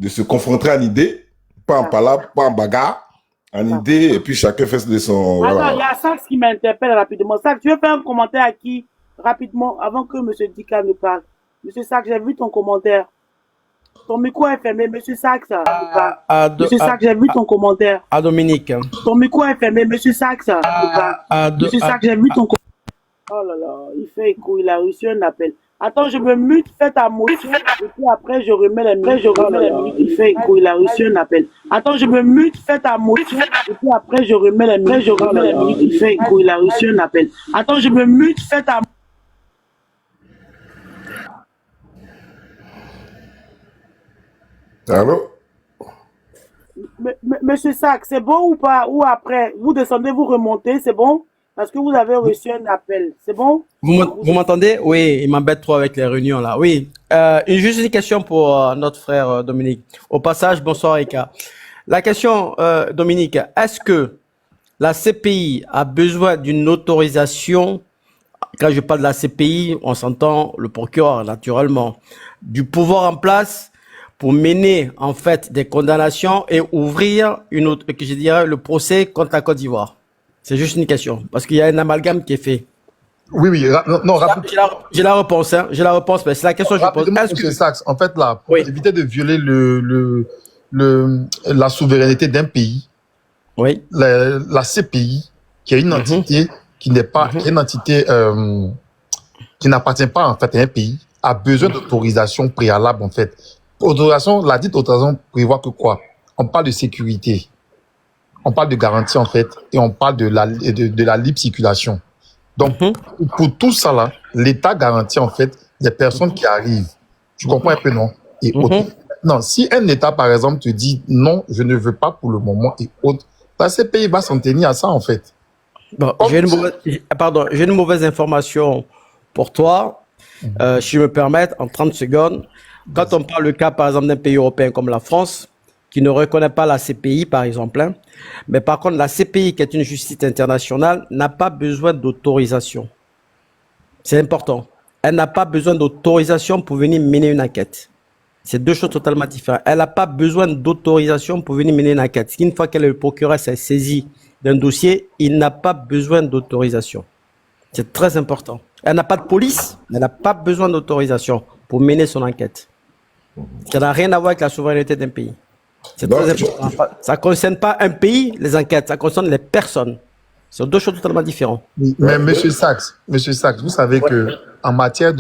se confronter en idées, pas en palabre, pas en bagarre, en idées et puis chacun fait de son... Alors, Voilà. il y a Sax qui m'interpelle rapidement. Sax, tu veux faire un commentaire à qui rapidement avant que M. Dika ne parle? Monsieur Sax, j'ai vu ton commentaire. Ton micro est fermé, Monsieur Sax. Monsieur Sax, j'ai vu ton commentaire. À Dominique. Ton micro est fermé, Monsieur Sax. Monsieur Sax, j'ai vu ton commentaire. Oh là là, il fait écho, il a reçu un appel. Attends, je me mute, fais ta motion, et puis après je remets les minutes. Il fait écho, il a reçu un appel. Attends, je me mute, fais ta motion, et puis après je remets les minutes. Il fait écho, il a reçu un appel. Attends, je me mute, fais ta Allô? Monsieur Sack, c'est bon ou pas? Ou après, vous descendez, vous remontez, c'est bon? Parce que vous avez reçu un appel, c'est bon? Vous m'entendez? Oui, il m'embête trop avec les réunions là. Oui. Juste une question pour notre frère Dominique. Au passage, bonsoir Eka. La question, Dominique, est-ce que la CPI a besoin d'une autorisation? Quand je parle de la CPI, on s'entend le procureur, naturellement, du pouvoir en place pour mener en fait des condamnations et ouvrir une autre, que je dirais, le procès contre la Côte d'Ivoire. C'est juste une question, parce qu'il y a un amalgame qui est fait. Oui, oui, J'ai la réponse, hein. J'ai la réponse, mais c'est la question que je pose. Est-ce que Sax, en fait, là, pour éviter de violer la souveraineté d'un pays, oui, la CPI, qui est une entité qui n'est pas, qui est une entité qui n'appartient pas en fait à un pays, a besoin d'autorisation préalable en fait. Autorisation, la dite autorisation prévoit que quoi? On parle de sécurité, on parle de garantie en fait, et on parle de la libre circulation. Donc, pour tout ça là, l'État garantit en fait des personnes qui arrivent. Tu comprends un peu, non? Et non, si un État, par exemple, te dit non, je ne veux pas pour le moment et autres, la CPI va s'en tenir à ça en fait. Bon, j'ai une mauvaise information pour toi. Si je me permets, en 30 secondes, quand on parle le cas, par exemple, d'un pays européen comme la France, qui ne reconnaît pas la CPI, par exemple, hein, mais par contre, la CPI, qui est une justice internationale, n'a pas besoin d'autorisation. C'est important. Elle n'a pas besoin d'autorisation pour venir mener une enquête. C'est deux choses totalement différentes. Elle n'a pas besoin d'autorisation pour venir mener une enquête. Une fois que le procureur s'est saisi d'un dossier, il n'a pas besoin d'autorisation. C'est très important. Elle n'a pas de police, elle n'a pas besoin d'autorisation pour mener son enquête. Ça n'a rien à voir avec la souveraineté d'un pays. C'est très important. Ça ne concerne pas un pays, les enquêtes, ça concerne les personnes. Ce sont deux choses totalement différentes. Mais Monsieur Sax, vous savez que en matière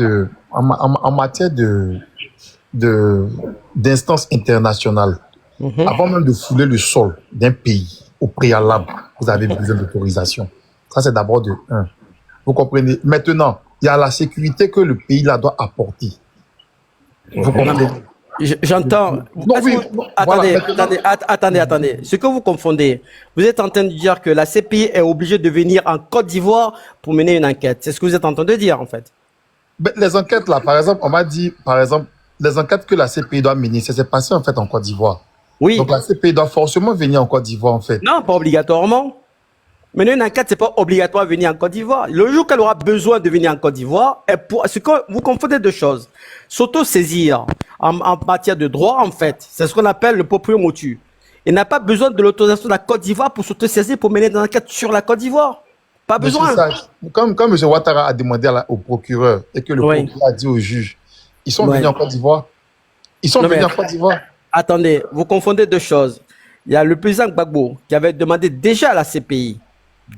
d'instances internationales, avant même de fouler le sol d'un pays au préalable, vous avez besoin d'autorisation. Ça, c'est d'abord de 1. Vous comprenez? Maintenant, il y a la sécurité que le pays là doit apporter. Vous comprenez? J'entends. Attendez. Ce que vous confondez, vous êtes en train de dire que la CPI est obligée de venir en Côte d'Ivoire pour mener une enquête. C'est ce que vous êtes en train de dire, en fait. Ben, les enquêtes là, par exemple, on m'a dit, par exemple, les enquêtes que la CPI doit mener, ça s'est passé en fait en Côte d'Ivoire. Oui. Donc la CPI doit forcément venir en Côte d'Ivoire en fait. Non, pas obligatoirement. Mener une enquête, c'est pas obligatoire de venir en Côte d'Ivoire. Le jour qu'elle aura besoin de venir en Côte d'Ivoire, ce que vous confondez deux choses. S'auto-saisir en matière de droit, en fait, c'est ce qu'on appelle le proprio motu. Il n'a pas besoin de l'autorisation de la Côte d'Ivoire pour s'auto-saisir pour mener une enquête sur la Côte d'Ivoire. Pas besoin. Comme M. Ouattara a demandé au procureur et que le procureur a dit au juge, ils sont venus en Côte d'Ivoire. Ils sont venus en Côte d'Ivoire. Attendez, vous confondez deux choses. Il y a le président Gbagbo qui avait demandé déjà à la CPI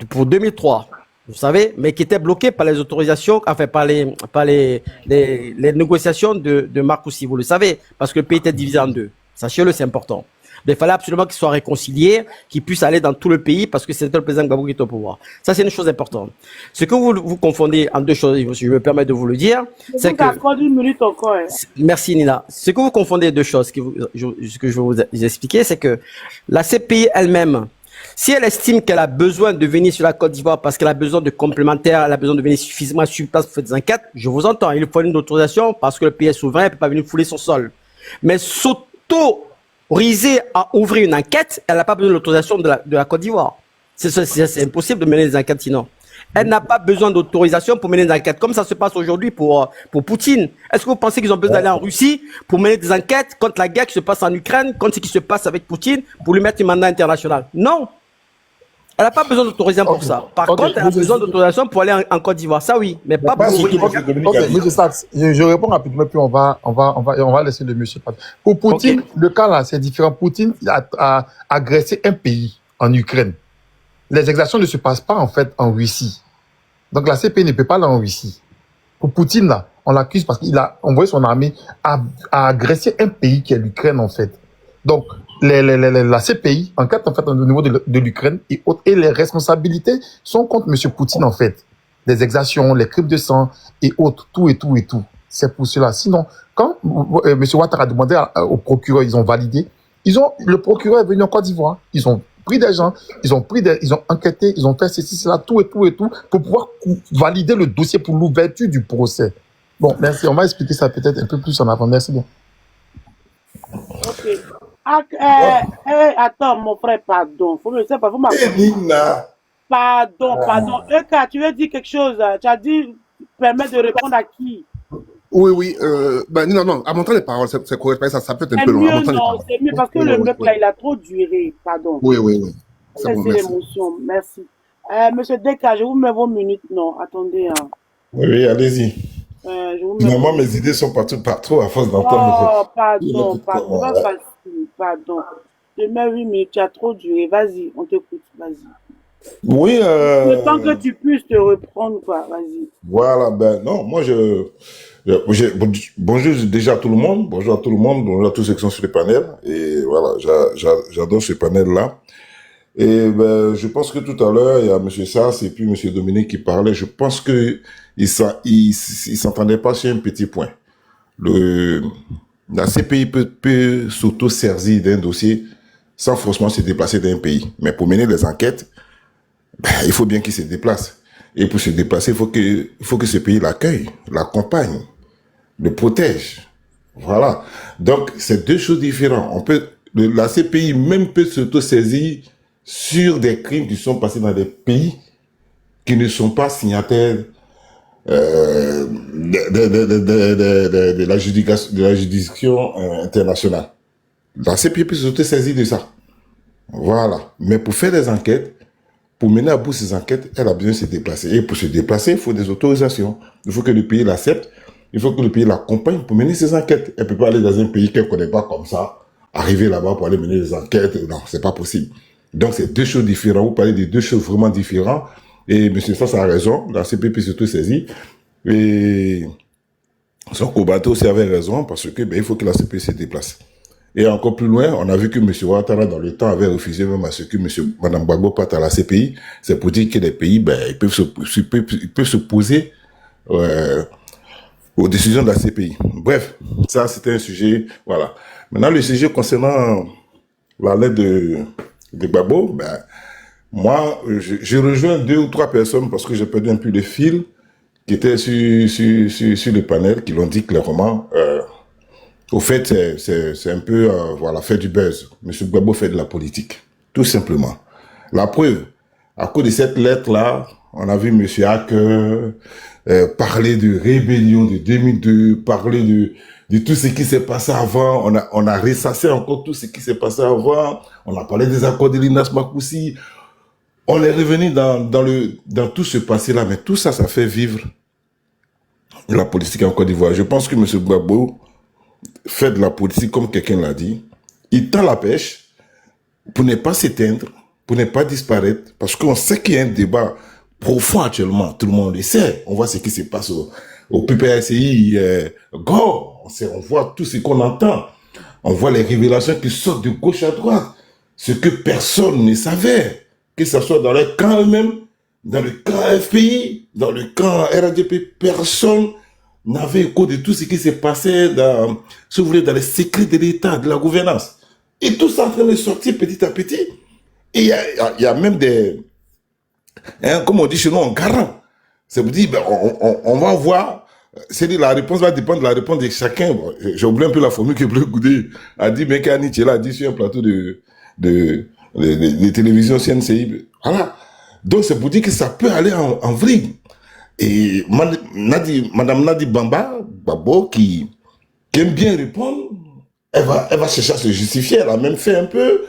pour 2003, vous savez, mais qui était bloqué par les autorisations, enfin par les négociations de Marcoussi, vous le savez, parce que le pays était divisé en deux. Sachez-le, c'est important. Il fallait absolument qu'il soit réconcilié, qu'il puisse aller dans tout le pays parce que c'était le président Gbagbo qui était au pouvoir. Ça, c'est une chose importante. Ce que vous confondez en deux choses, si je me permets de vous le dire, c'est que... Une minute encore. Hein. Merci Nina. Ce que vous confondez deux choses, ce que je vais vous expliquer, c'est que la CPI elle-même, si elle estime qu'elle a besoin de venir sur la Côte d'Ivoire parce qu'elle a besoin de complémentaires, elle a besoin de venir suffisamment sur place pour faire des enquêtes, je vous entends. Il faut une autorisation parce que le pays est souverain, elle ne peut pas venir fouler son sol. Mais s'autoriser à ouvrir une enquête, elle n'a pas besoin de l'autorisation de la Côte d'Ivoire. C'est impossible de mener des enquêtes sinon. Elle n'a pas besoin d'autorisation pour mener des enquêtes, comme ça se passe aujourd'hui pour Poutine. Est-ce que vous pensez qu'ils ont besoin d'aller en Russie pour mener des enquêtes contre la guerre qui se passe en Ukraine, contre ce qui se passe avec Poutine, pour lui mettre un mandat international? Non. Elle n'a pas besoin d'autorisation pour ça. Par contre, elle a besoin d'autorisation pour aller en Côte d'Ivoire. Ça, oui, mais pas pour ouvrir. Monsieur Sachs, je réponds rapidement, puis on va laisser le monsieur parler. Pour Poutine, le cas là, c'est différent. Poutine a agressé un pays en Ukraine. Les exactions ne se passent pas, en fait, en Russie. Donc, la CPI ne peut pas aller en Russie. Pour Poutine, là, on l'accuse parce qu'il a envoyé son armée à agresser un pays qui est l'Ukraine, en fait. Donc, la CPI enquête, en fait, au niveau de l'Ukraine et autres, et les responsabilités sont contre M. Poutine, en fait. Les exactions, les crimes de sang et autres, tout. C'est pour cela. Sinon, quand M. Ouattara a demandé au procureur, ils ont validé, le procureur est venu en Côte d'Ivoire, ils ont pris des gens, ils ont enquêté, ils ont fait ceci, cela, tout, pour pouvoir valider le dossier pour l'ouverture du procès. Bon, merci. On va expliquer ça peut-être un peu plus en avant. Merci bien. Ok. Attends, mon frère, pardon. Faut me dire, pas vous Pardon. Eka, tu veux dire quelque chose? Tu as dit permettre de répondre à qui? Oui. Non. En montrant les paroles, c'est correct. Ça peut être un peu long. C'est mieux parce que le mec là, il a trop duré. Pardon. Oui. C'est bon, merci. L'émotion. Merci. Monsieur Deka, je vous mets vos minutes. Non, attendez. Hein. Oui, allez-y. Finalement, mes idées sont partout à force d'entendre. Oh, pardon. Pardon. Je mets 8 minutes. Tu as trop duré. Vas-y, on t'écoute. Vas-y. Oui. Le temps que tu puisses te reprendre, quoi. Vas-y. Voilà, non, moi, bonjour déjà à tout le monde. Bonjour à tout le monde. Bonjour à tous ceux qui sont sur le panel. Et voilà, j'adore ce panel-là. Et je pense que tout à l'heure, il y a M. Sass et puis M. Dominique qui parlaient. Je pense que ils s'entendaient pas sur un petit point. La CPI peut s'auto-saisir d'un dossier sans forcément se déplacer d'un pays. Mais pour mener des enquêtes, il faut bien qu'il se déplace. Et pour se déplacer, il faut que ce pays l'accueille, l'accompagne, le protège. Voilà. Donc, c'est deux choses différentes. La CPI même peut s'auto-saisir sur des crimes qui sont passés dans des pays qui ne sont pas signataires de la juridiction internationale. La CPI peut s'auto-saisir de ça. Voilà. Mais pour faire des enquêtes, pour mener à bout ces enquêtes, elle a besoin de se déplacer. Et pour se déplacer, il faut des autorisations. Il faut que le pays l'accepte. Il faut que le pays l'accompagne pour mener ses enquêtes. Elle ne peut pas aller dans un pays qu'elle ne connaît pas comme ça, arriver là-bas pour aller mener des enquêtes. Non, c'est pas possible. Donc, c'est deux choses différentes. Vous parlez de deux choses vraiment différentes. Et M. Sass a raison. La CPI peut surtout saisir. Et son combattant aussi avait raison parce que, il faut que la CPI se déplace. Et encore plus loin, on a vu que M. Ouattara, dans le temps, avait refusé même à ce que Mme Gbagbo parte à la CPI. C'est pour dire que les pays, ils peuvent s'opposer aux décisions de la CPI. Bref, ça, c'était un sujet, voilà. Maintenant, le sujet concernant la lettre de Gbagbo, moi, je rejoins 2 ou 3 personnes parce que j'ai perdu un peu le fil qui étaient sur le panel, qui l'ont dit clairement. Au fait, c'est un peu, faire du buzz. M. Gbagbo fait de la politique, tout simplement. La preuve, à cause de cette lettre-là, on a vu M. Hacker parler de rébellion de 2002, parler de tout ce qui s'est passé avant. On a ressassé encore tout ce qui s'est passé avant. On a parlé des accords de Linas Makoussi. On est revenu dans tout ce passé-là, mais tout ça, ça fait vivre la politique en Côte d'Ivoire. Je pense que M. Gbagbo fait de la politique comme quelqu'un l'a dit. Il tend la pêche pour ne pas s'éteindre, pour ne pas disparaître, parce qu'on sait qu'il y a un débat profond actuellement. Tout le monde le sait. On voit ce qui se passe au PPSI, on voit tout ce qu'on entend. On voit les révélations qui sortent de gauche à droite. Ce que personne ne savait. Que ce soit dans le camp eux-mêmes, dans le camp FPI, dans le camp RADP, personne n'avait écho de tout ce qui s'est passé dans, si vous voulez, dans les secrets de l'État, de la gouvernance. Et tout ça en train de sortir petit à petit. Et il y a même des, hein, comme on dit chez nous, en garant. Ça vous dit, ben, on va voir. C'est-à-dire, la réponse va dépendre de la réponse de chacun. Bon, j'ai oublié un peu la formule que Bleu Goudé a dit, mais Kani a dit sur un plateau de télévision CNCI. Voilà. Donc, c'est pour dire que ça peut aller en vrille. Et Madame Nadi Babo, qui aime bien répondre, elle va chercher à se justifier. Elle a même fait un peu.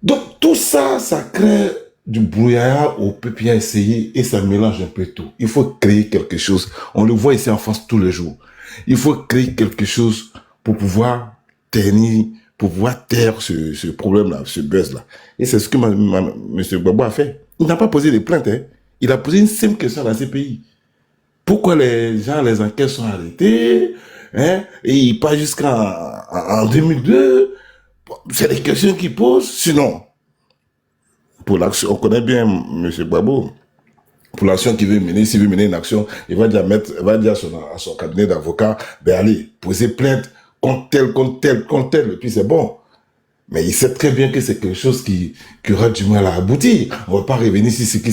Donc, tout ça, ça crée du brouillard au peuple a essayé et ça mélange un peu tout. Il faut créer quelque chose. On le voit ici en France tous les jours. Il faut créer quelque chose pour pouvoir taire ce problème-là, ce buzz-là. Et c'est ce que M. Gbagbo a fait. Il n'a pas posé de plainte. Hein. Il a posé une simple question dans ces pays. Pourquoi les enquêtes sont arrêtées, hein, et il passe jusqu'en 2002. C'est des questions qu'il pose. Sinon, pour l'action, on connaît bien M. Gbagbo. Pour l'action qu'il veut mener, s'il veut mener une action, il va dire à son cabinet d'avocat, ben allez, poser plainte contre tel, et puis c'est bon. Mais il sait très bien que c'est quelque chose qui aura du mal à aboutir. On va pas revenir sur ce qui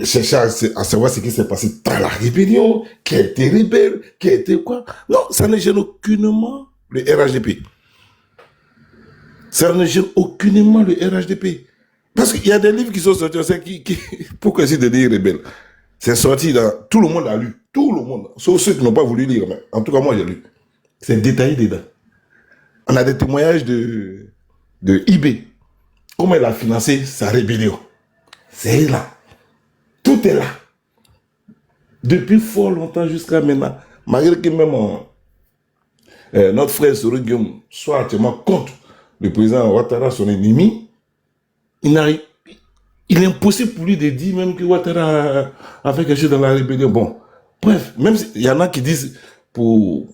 chercher à savoir ce qui s'est passé dans la rébellion, qui a été rebelle, qui a été quoi. Non, ça ne gêne aucunement le RHDP. Ça ne gêne aucunement le RHDP. Parce qu'il y a des livres qui sont sortis, on sait pourquoi c'est de dire rebelle. C'est sorti dans, tout le monde a lu. Tout le monde. Sauf ceux qui n'ont pas voulu lire, mais en tout cas, moi, j'ai lu. C'est détaillé dedans. On a des témoignages de IB. Comment elle a financé sa rébellion. C'est là. Tout est là. Depuis fort longtemps jusqu'à maintenant. Malgré que même notre frère Soroguium soit actuellement contre le président Ouattara, son ennemi, il est impossible pour lui de dire même que Ouattara a fait quelque chose dans la rébellion. Bon, bref, même s'il y en a qui disent pour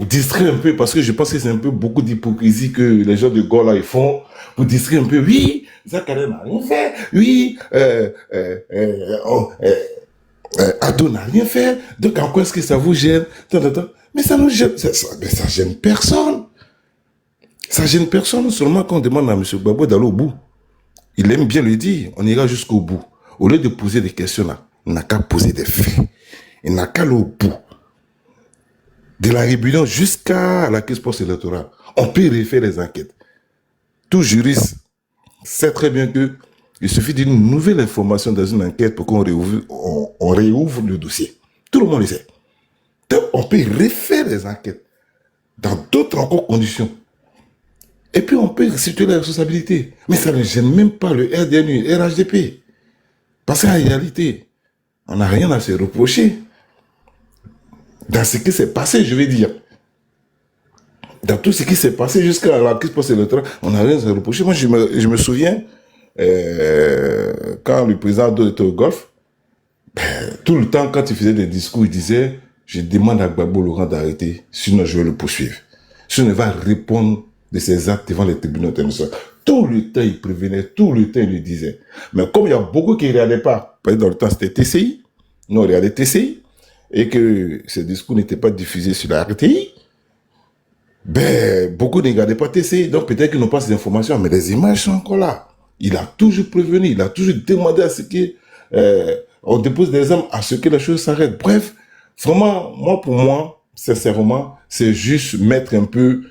distraire un peu, parce que je pense que c'est un peu beaucoup d'hypocrisie que les gens de Gola ils font, pour distraire un peu. Oui, Zakaria n'a rien fait. Oui, Ado n'a rien fait. Donc, en quoi est-ce que ça vous gêne? Mais ça nous gêne. Ça gêne personne. Ça gêne personne. Seulement quand on demande à M. Gbagbo d'aller au bout. Il aime bien le dire. On ira jusqu'au bout. Au lieu de poser des questions là, il n'a qu'à poser des faits. Il n'a qu'à aller au bout. De la rébellion jusqu'à la crise post-électorale. On peut refaire les enquêtes. Tout juriste sait très bien que il suffit d'une nouvelle information dans une enquête pour qu'on réouvre le dossier. Tout le monde le sait. Donc, on peut refaire les enquêtes dans d'autres encore conditions. Et puis, on peut situer la responsabilité. Mais ça ne gêne même pas le RDNU, le RHDP. Parce qu'en réalité, on n'a rien à se reprocher. Dans ce qui s'est passé, je vais dire. Dans tout ce qui s'est passé jusqu'à la crise post-électorale, on n'a rien à se reprocher. Moi, je me souviens, quand le président Ado était au Golfe, tout le temps, quand il faisait des discours, il disait, je demande à Gbagbo Laurent d'arrêter, sinon je vais le poursuivre. Sinon, il va répondre de ses actes devant les tribunaux internationaux. Tout le temps, il prévenait, tout le temps, il le disait. Mais comme il y a beaucoup qui ne regardaient pas, parce que dans le temps, c'était TCI, nous, on regardait TCI, et que ces discours n'étaient pas diffusés sur la RTI, ben, beaucoup ne regardaient pas TCI, donc peut-être qu'ils n'ont pas ces informations, mais les images sont encore là. Il a toujours prévenu, il a toujours demandé à ce qu'on dépose des armes, à ce que les choses s'arrêtent. Bref, vraiment, pour moi, sincèrement, c'est juste mettre un peu,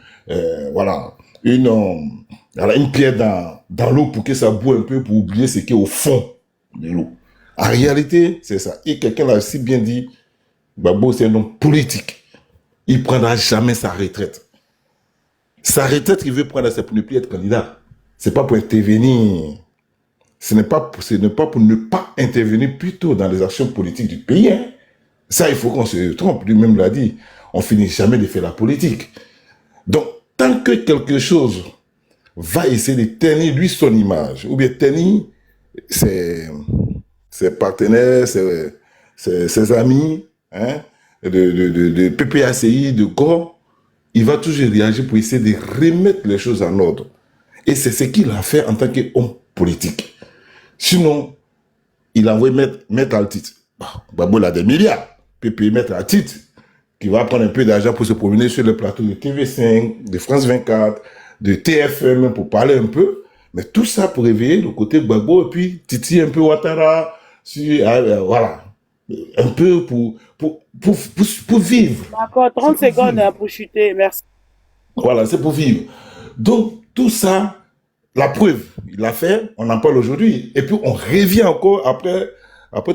une pierre dans l'eau pour que ça boue un peu, pour oublier ce qui est au fond de l'eau. En réalité, c'est ça. Et quelqu'un l'a si bien dit, Gbagbo, c'est un homme politique. Il ne prendra jamais sa retraite. Sa retraite, il veut prendre, c'est pour ne plus être candidat. C'est pas pour intervenir. Ce n'est pas pour ne pas intervenir plutôt dans les actions politiques du pays. Hein. Ça, il faut qu'on se trompe. Lui-même l'a dit. On finit jamais de faire la politique. Donc, tant que quelque chose va essayer de tenir lui son image, ou bien tenir ses partenaires, ses amis, hein, de PPACI, de GO, il va toujours réagir pour essayer de remettre les choses en ordre. Et c'est ce qu'il a fait en tant qu'homme politique. Sinon, il a envoyé mettre à titre. Gbagbo a des milliards. Puis payer mettre à titre, qui va prendre un peu d'argent pour se promener sur le plateau de TV5, de France 24, de TFM pour parler un peu. Mais tout ça pour réveiller le côté Gbagbo et puis titiller un peu Ouattara, voilà. Un peu pour vivre. D'accord, 30 secondes pour chuter, merci. Voilà, c'est pour vivre. Donc, tout ça, la preuve, il l'a fait, on en parle aujourd'hui. Et puis, on revient encore après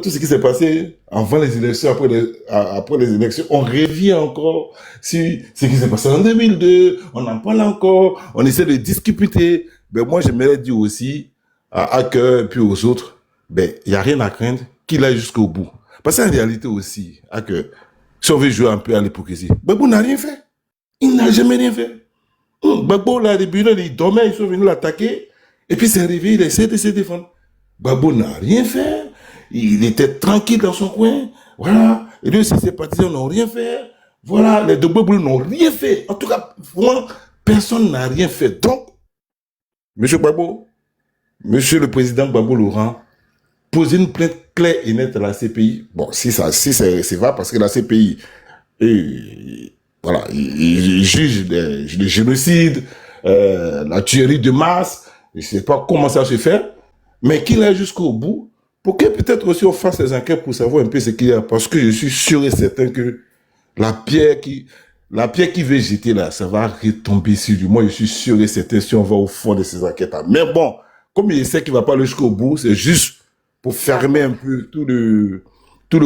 tout ce qui s'est passé avant les élections, après les élections, on revient encore sur ce qui s'est passé en 2002, on en parle encore, on essaie de discuter. Ben, moi, j'aimerais dire aussi à Hacker et puis aux autres, ben, il n'y a rien à craindre qu'il aille jusqu'au bout. Parce qu'en réalité aussi, Hacker, si on veut jouer un peu à l'hypocrisie, Gbagbo n'a rien fait. Il n'a jamais rien fait. Gbagbo, là, les bureaux, il dormait, ils sont venus l'attaquer. Et puis, c'est arrivé, il a essayé de se défendre. Gbagbo n'a rien fait. Il était tranquille dans son coin. Voilà. Et lui aussi, ses partisans n'ont rien fait. Voilà. Les deux Gbagbo n'ont rien fait. En tout cas, moi, personne n'a rien fait. Donc, Monsieur Gbagbo, Monsieur le Président Gbagbo Laurent, posez une plainte claire et nette à la CPI. Bon, si c'est vrai, parce que la CPI, voilà, il juge le génocide, la tuerie de masse, je ne sais pas comment ça se fait, mais qu'il aille jusqu'au bout, pour que peut-être aussi on fasse des enquêtes pour savoir un peu ce qu'il y a, parce que je suis sûr et certain que la pierre qui veut jeter là, ça va retomber sur lui. Moi, je suis sûr et certain si on va au fond de ces enquêtes-là. Mais bon, comme il sait qu'il ne va pas aller jusqu'au bout, c'est juste pour fermer un peu tout le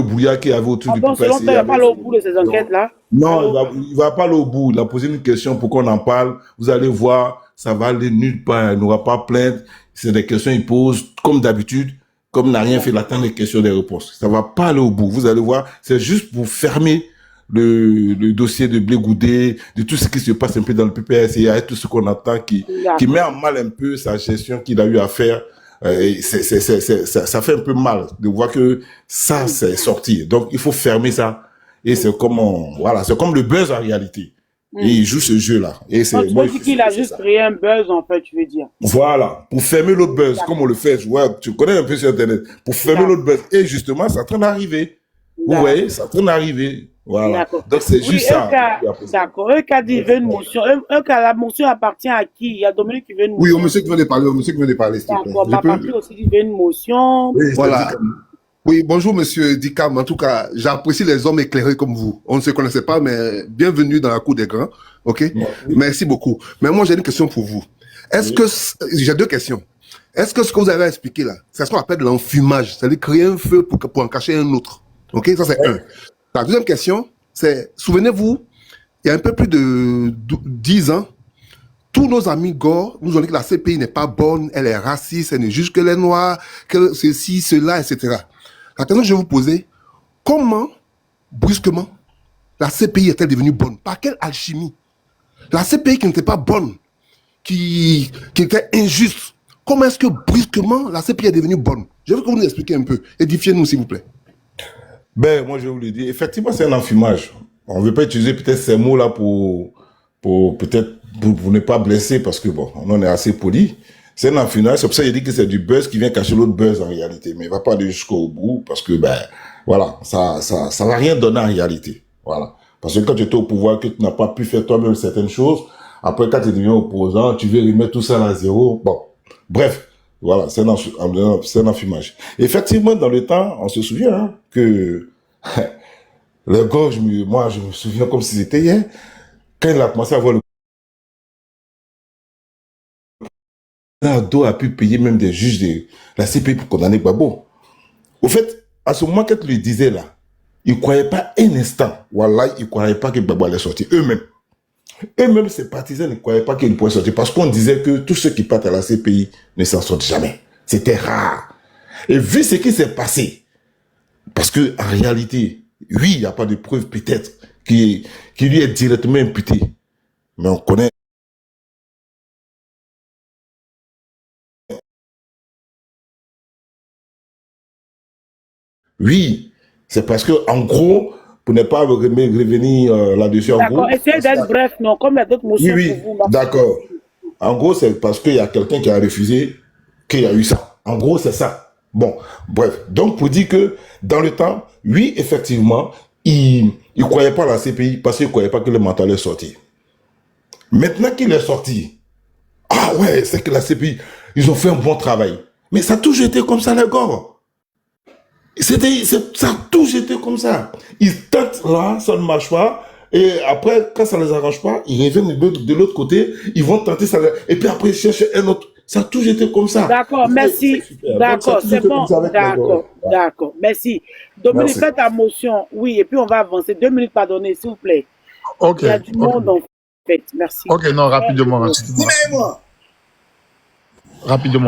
brouillard qu'il y avait autour du Bon, selon toi, il ne va pas aller au bout de ces enquêtes-là? Non, il ne va pas aller au bout. Il a posé une question pour qu'on en parle. Vous allez voir, ça va aller nulle part. Il n'aura pas plainte. C'est des questions qu'il pose, comme d'habitude. Comme n'a rien fait, il attend des questions, des réponses. Ça ne va pas aller au bout. Vous allez voir, c'est juste pour fermer le dossier de Blé Goudé, de tout ce qui se passe un peu dans le PPSA et tout ce qu'on attend qui met en mal un peu sa gestion qu'il a eu à faire. Ça fait un peu mal de voir que ça, c'est sorti. Donc, il faut fermer ça. Et c'est comme, voilà, c'est comme le buzz en réalité. Et il joue ce jeu-là. Et c'est, donc, tu dis qu'il a juste créé un buzz, en fait, tu veux dire. Voilà. Pour fermer l'autre buzz, comme on le fait, tu connais un peu sur Internet. Pour fermer l'autre buzz. Et justement, c'est en train d'arriver. Vous voyez, c'est en train d'arriver. Voilà. Donc, c'est juste ça. D'accord. Eux qui a dit, il veut une motion. La motion appartient à qui? Il y a Dominique qui veut une motion. Oui, au monsieur qui veut de parler, s'il te plaît. D'accord. Ma partie aussi dit, il veut une motion. Oui, voilà. Oui, bonjour Monsieur Dicam. En tout cas, j'apprécie les hommes éclairés comme vous. On ne se connaissait pas, mais bienvenue dans la cour des grands. Ok, merci beaucoup. Mais moi, j'ai une question pour vous. J'ai deux questions. Est-ce que ce que vous avez expliqué là, c'est ce qu'on appelle de l'enfumage, c'est-à-dire créer un feu pour en cacher un autre. Ok, ça c'est un. La deuxième question, c'est, souvenez-vous, il y a un peu plus de 10 ans, tous nos amis Gore nous ont dit que la CPI n'est pas bonne, elle est raciste, elle ne juge que les Noirs, que ceci, cela, etc. La question que je vais vous poser, comment, brusquement, la CPI est-elle devenue bonne? Par quelle alchimie? La CPI qui n'était pas bonne, qui était injuste, comment est-ce que brusquement la CPI est devenue bonne? Je veux que vous nous expliquiez un peu. Édifiez-nous, s'il vous plaît. Ben, moi, je vais vous le dire. Effectivement, c'est un enfumage. On ne veut pas utiliser peut-être ces mots-là pour ne pas blesser, parce que bon, on en est assez poli. C'est un enfumage. C'est pour ça que j'ai dit que c'est du buzz qui vient cacher l'autre buzz en réalité. Mais il va pas aller jusqu'au bout, parce que, ben, voilà, ça va rien donner en réalité. Voilà. Parce que quand tu étais au pouvoir, que tu n'as pas pu faire toi-même certaines choses, après, quand tu deviens opposant, tu veux remettre tout ça à zéro. Bon. Bref. Voilà, c'est un enfumage. Effectivement, dans le temps, on se souvient hein, que les gars, moi, je me souviens comme si c'était hier, quand il a commencé à voir le Ado a pu payer même des juges de la CPI pour condamner Gbagbo. Au fait, à ce moment quand il le disait là, ils ne croyaient pas un instant, voilà, ils ne croyaient pas que Gbagbo allait sortir eux-mêmes. Eux-mêmes, ces partisans ne croyaient pas qu'ils pourraient sortir parce qu'on disait que tous ceux qui partent à la CPI ne s'en sortent jamais. C'était rare. Et vu ce qui s'est passé, parce que en réalité, oui, il n'y a pas de preuve peut-être qui lui est directement imputée, mais on connaît. Oui, c'est parce que en gros, pour ne pas revenir là-dessus en gros. D'accord, essayez d'être bref, non, comme il y a d'autres motions Oui, pour vous. Merci. d'accord. En gros, c'est parce qu'il y a quelqu'un qui a refusé qu'il y a eu ça. En gros, c'est ça. Bon, bref. Donc, pour dire que dans le temps, oui, effectivement, il ne croyait pas à la CPI parce qu'il ne croyait pas que le mental est sorti. Maintenant qu'il est sorti, ah ouais, c'est que la CPI, ils ont fait un bon travail. Mais ça a toujours été comme ça, les gars. Ça a toujours été comme ça. Ils tentent là, ça ne marche pas. Et après, quand ça ne les arrange pas, ils reviennent de l'autre côté, ils vont tenter ça. Et puis après, ils cherchent un autre. Ça a toujours été comme ça. D'accord, merci. D'accord, c'est bon. D'accord, merci. Dominique, Merci. fais ta motion. Oui, et puis on va avancer. 2 minutes, pardonnez, s'il vous plaît. Ok. Il y a du monde en fait. Merci. Ok, non, rapidement.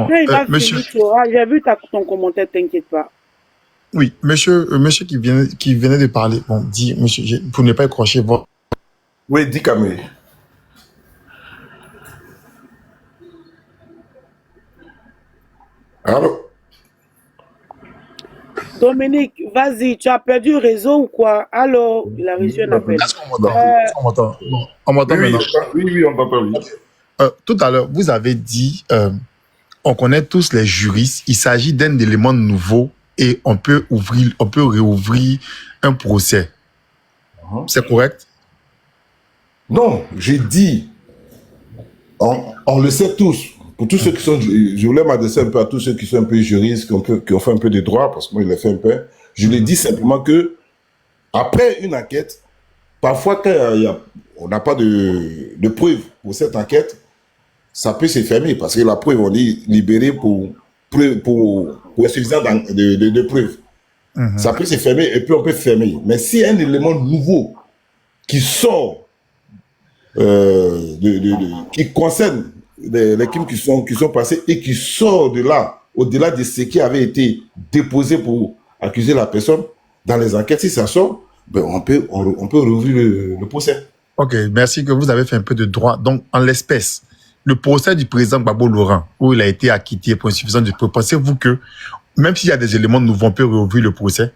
Quand il va Monsieur, finir, tu auras- j'ai vu ton commentaire, t'inquiète pas. oui, monsieur qui venait de parler, bon, dit, monsieur, pour ne pas accrocher votre. Oui, dis Camille. Allô? Dominique, vas-y, tu as perdu le réseau ou quoi? Allô, il a reçu un appel. Est-ce qu'on m'entend? On m'entend. Bon, on m'entend Oui, maintenant. oui, on t'entend, oui. Tout à l'heure, vous avez dit, on connaît tous les juristes, il s'agit d'un élément nouveau et on peut réouvrir un procès. C'est correct? Non, j'ai dit, on le sait tous. Pour tous ceux qui sont, je voulais m'adresser un peu à tous ceux qui sont un peu juristes, qui ont fait un peu de droit, parce que moi, je l'ai fait un peu. Je l'ai dit simplement que, après une enquête, parfois, quand on n'a pas de preuves pour cette enquête, ça peut se fermer, parce que la preuve, on dit libérée pour insuffisance de preuves. Ça peut se fermer et puis on peut fermer. Mais s'il y a un élément nouveau qui sort, qui concerne les crimes qui sont passés et qui sort de là, au-delà de ce qui avait été déposé pour accuser la personne, dans les enquêtes, si ça sort, ben on peut rouvrir le procès. Ok, merci que vous avez fait un peu de droit. Donc, en l'espèce, le procès du président Gbagbo Laurent, où il a été acquitté pour insuffisance de preuves, pensez-vous que, même s'il y a des éléments nouveaux, on peut rouvrir le procès?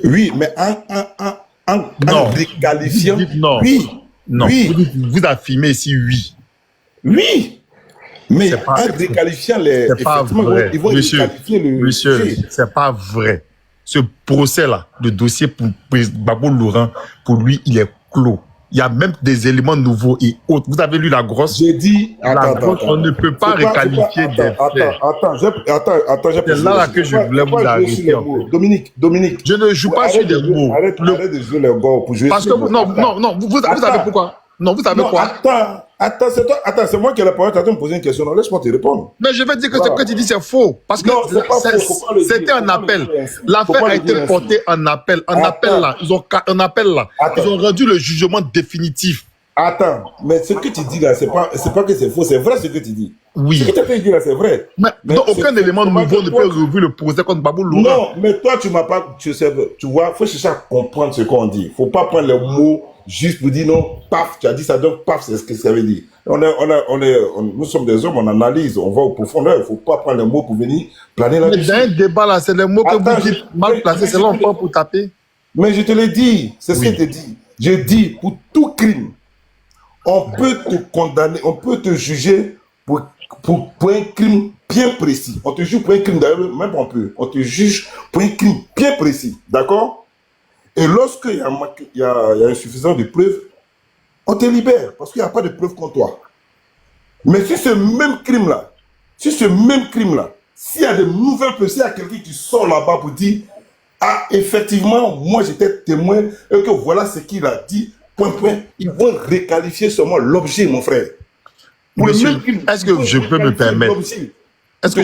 Oui, mais en requalifiant. Non. Oui. Non. Oui. Vous affirmez ici oui. Oui. Mais en requalifiant les. C'est pas vrai. Ils vont requalifier le. Monsieur, c'est pas vrai. Ce procès-là, le dossier pour Gbagbo Laurent, pour lui, il est clos. Il y a même des éléments nouveaux et autres. Vous avez lu la grosse? J'ai dit, on ne peut pas requalifier des faits. Attends, j'ai C'est là que je voulais vous arrêter. Dominique. Je ne joue pas sur des mots. Arrête de jouer les gars pour jouer. Parce que non, vous savez pourquoi? Non, vous savez quoi? Attends, c'est moi qui ai la parole, tu as me poser une question. Non, laisse-moi te répondre. Mais je vais dire que ce que tu dis, c'est faux. Parce que c'était un appel. L'affaire a été portée en appel. En appel là, ils ont rendu le jugement définitif. Attends, mais ce que tu dis là, c'est pas que c'est faux, c'est vrai ce que tu dis. Oui. Ce que tu as dit là, c'est vrai. Mais donc, aucun élément nouveau ne peut rouvrir le procès contre Gbagbo Laurent. Non, mais toi, tu m'as pas. Tu vois, il faut chercher à comprendre ce qu'on dit. Il ne faut pas prendre les mots juste pour dire non, paf, tu as dit ça, donc paf, c'est ce que ça veut dire. Nous sommes des hommes, on analyse, on va au profondeur. Il ne faut pas prendre les mots pour venir planer là-dessus. Dans un débat là, c'est les mots que vous dites mal placés, c'est là on prend pour taper. Mais je te l'ai dit, c'est ce que je te dis. Je dis, pour tout crime, on peut te condamner, on peut te juger pour un crime bien précis. On te juge pour un crime, d'ailleurs, même on te juge pour un crime bien précis. D'accord? Et lorsqu'il y a insuffisance de preuves, on te libère parce qu'il n'y a pas de preuves contre toi. Mais si ce même crime-là, s'il y a de nouvelles preuves, s'il y a quelqu'un qui sort là-bas pour dire ah, effectivement, moi j'étais témoin et que voilà ce qu'il a dit, point, ils vont requalifier seulement l'objet, mon frère. Monsieur, est-ce que je peux me permettre? Est-ce que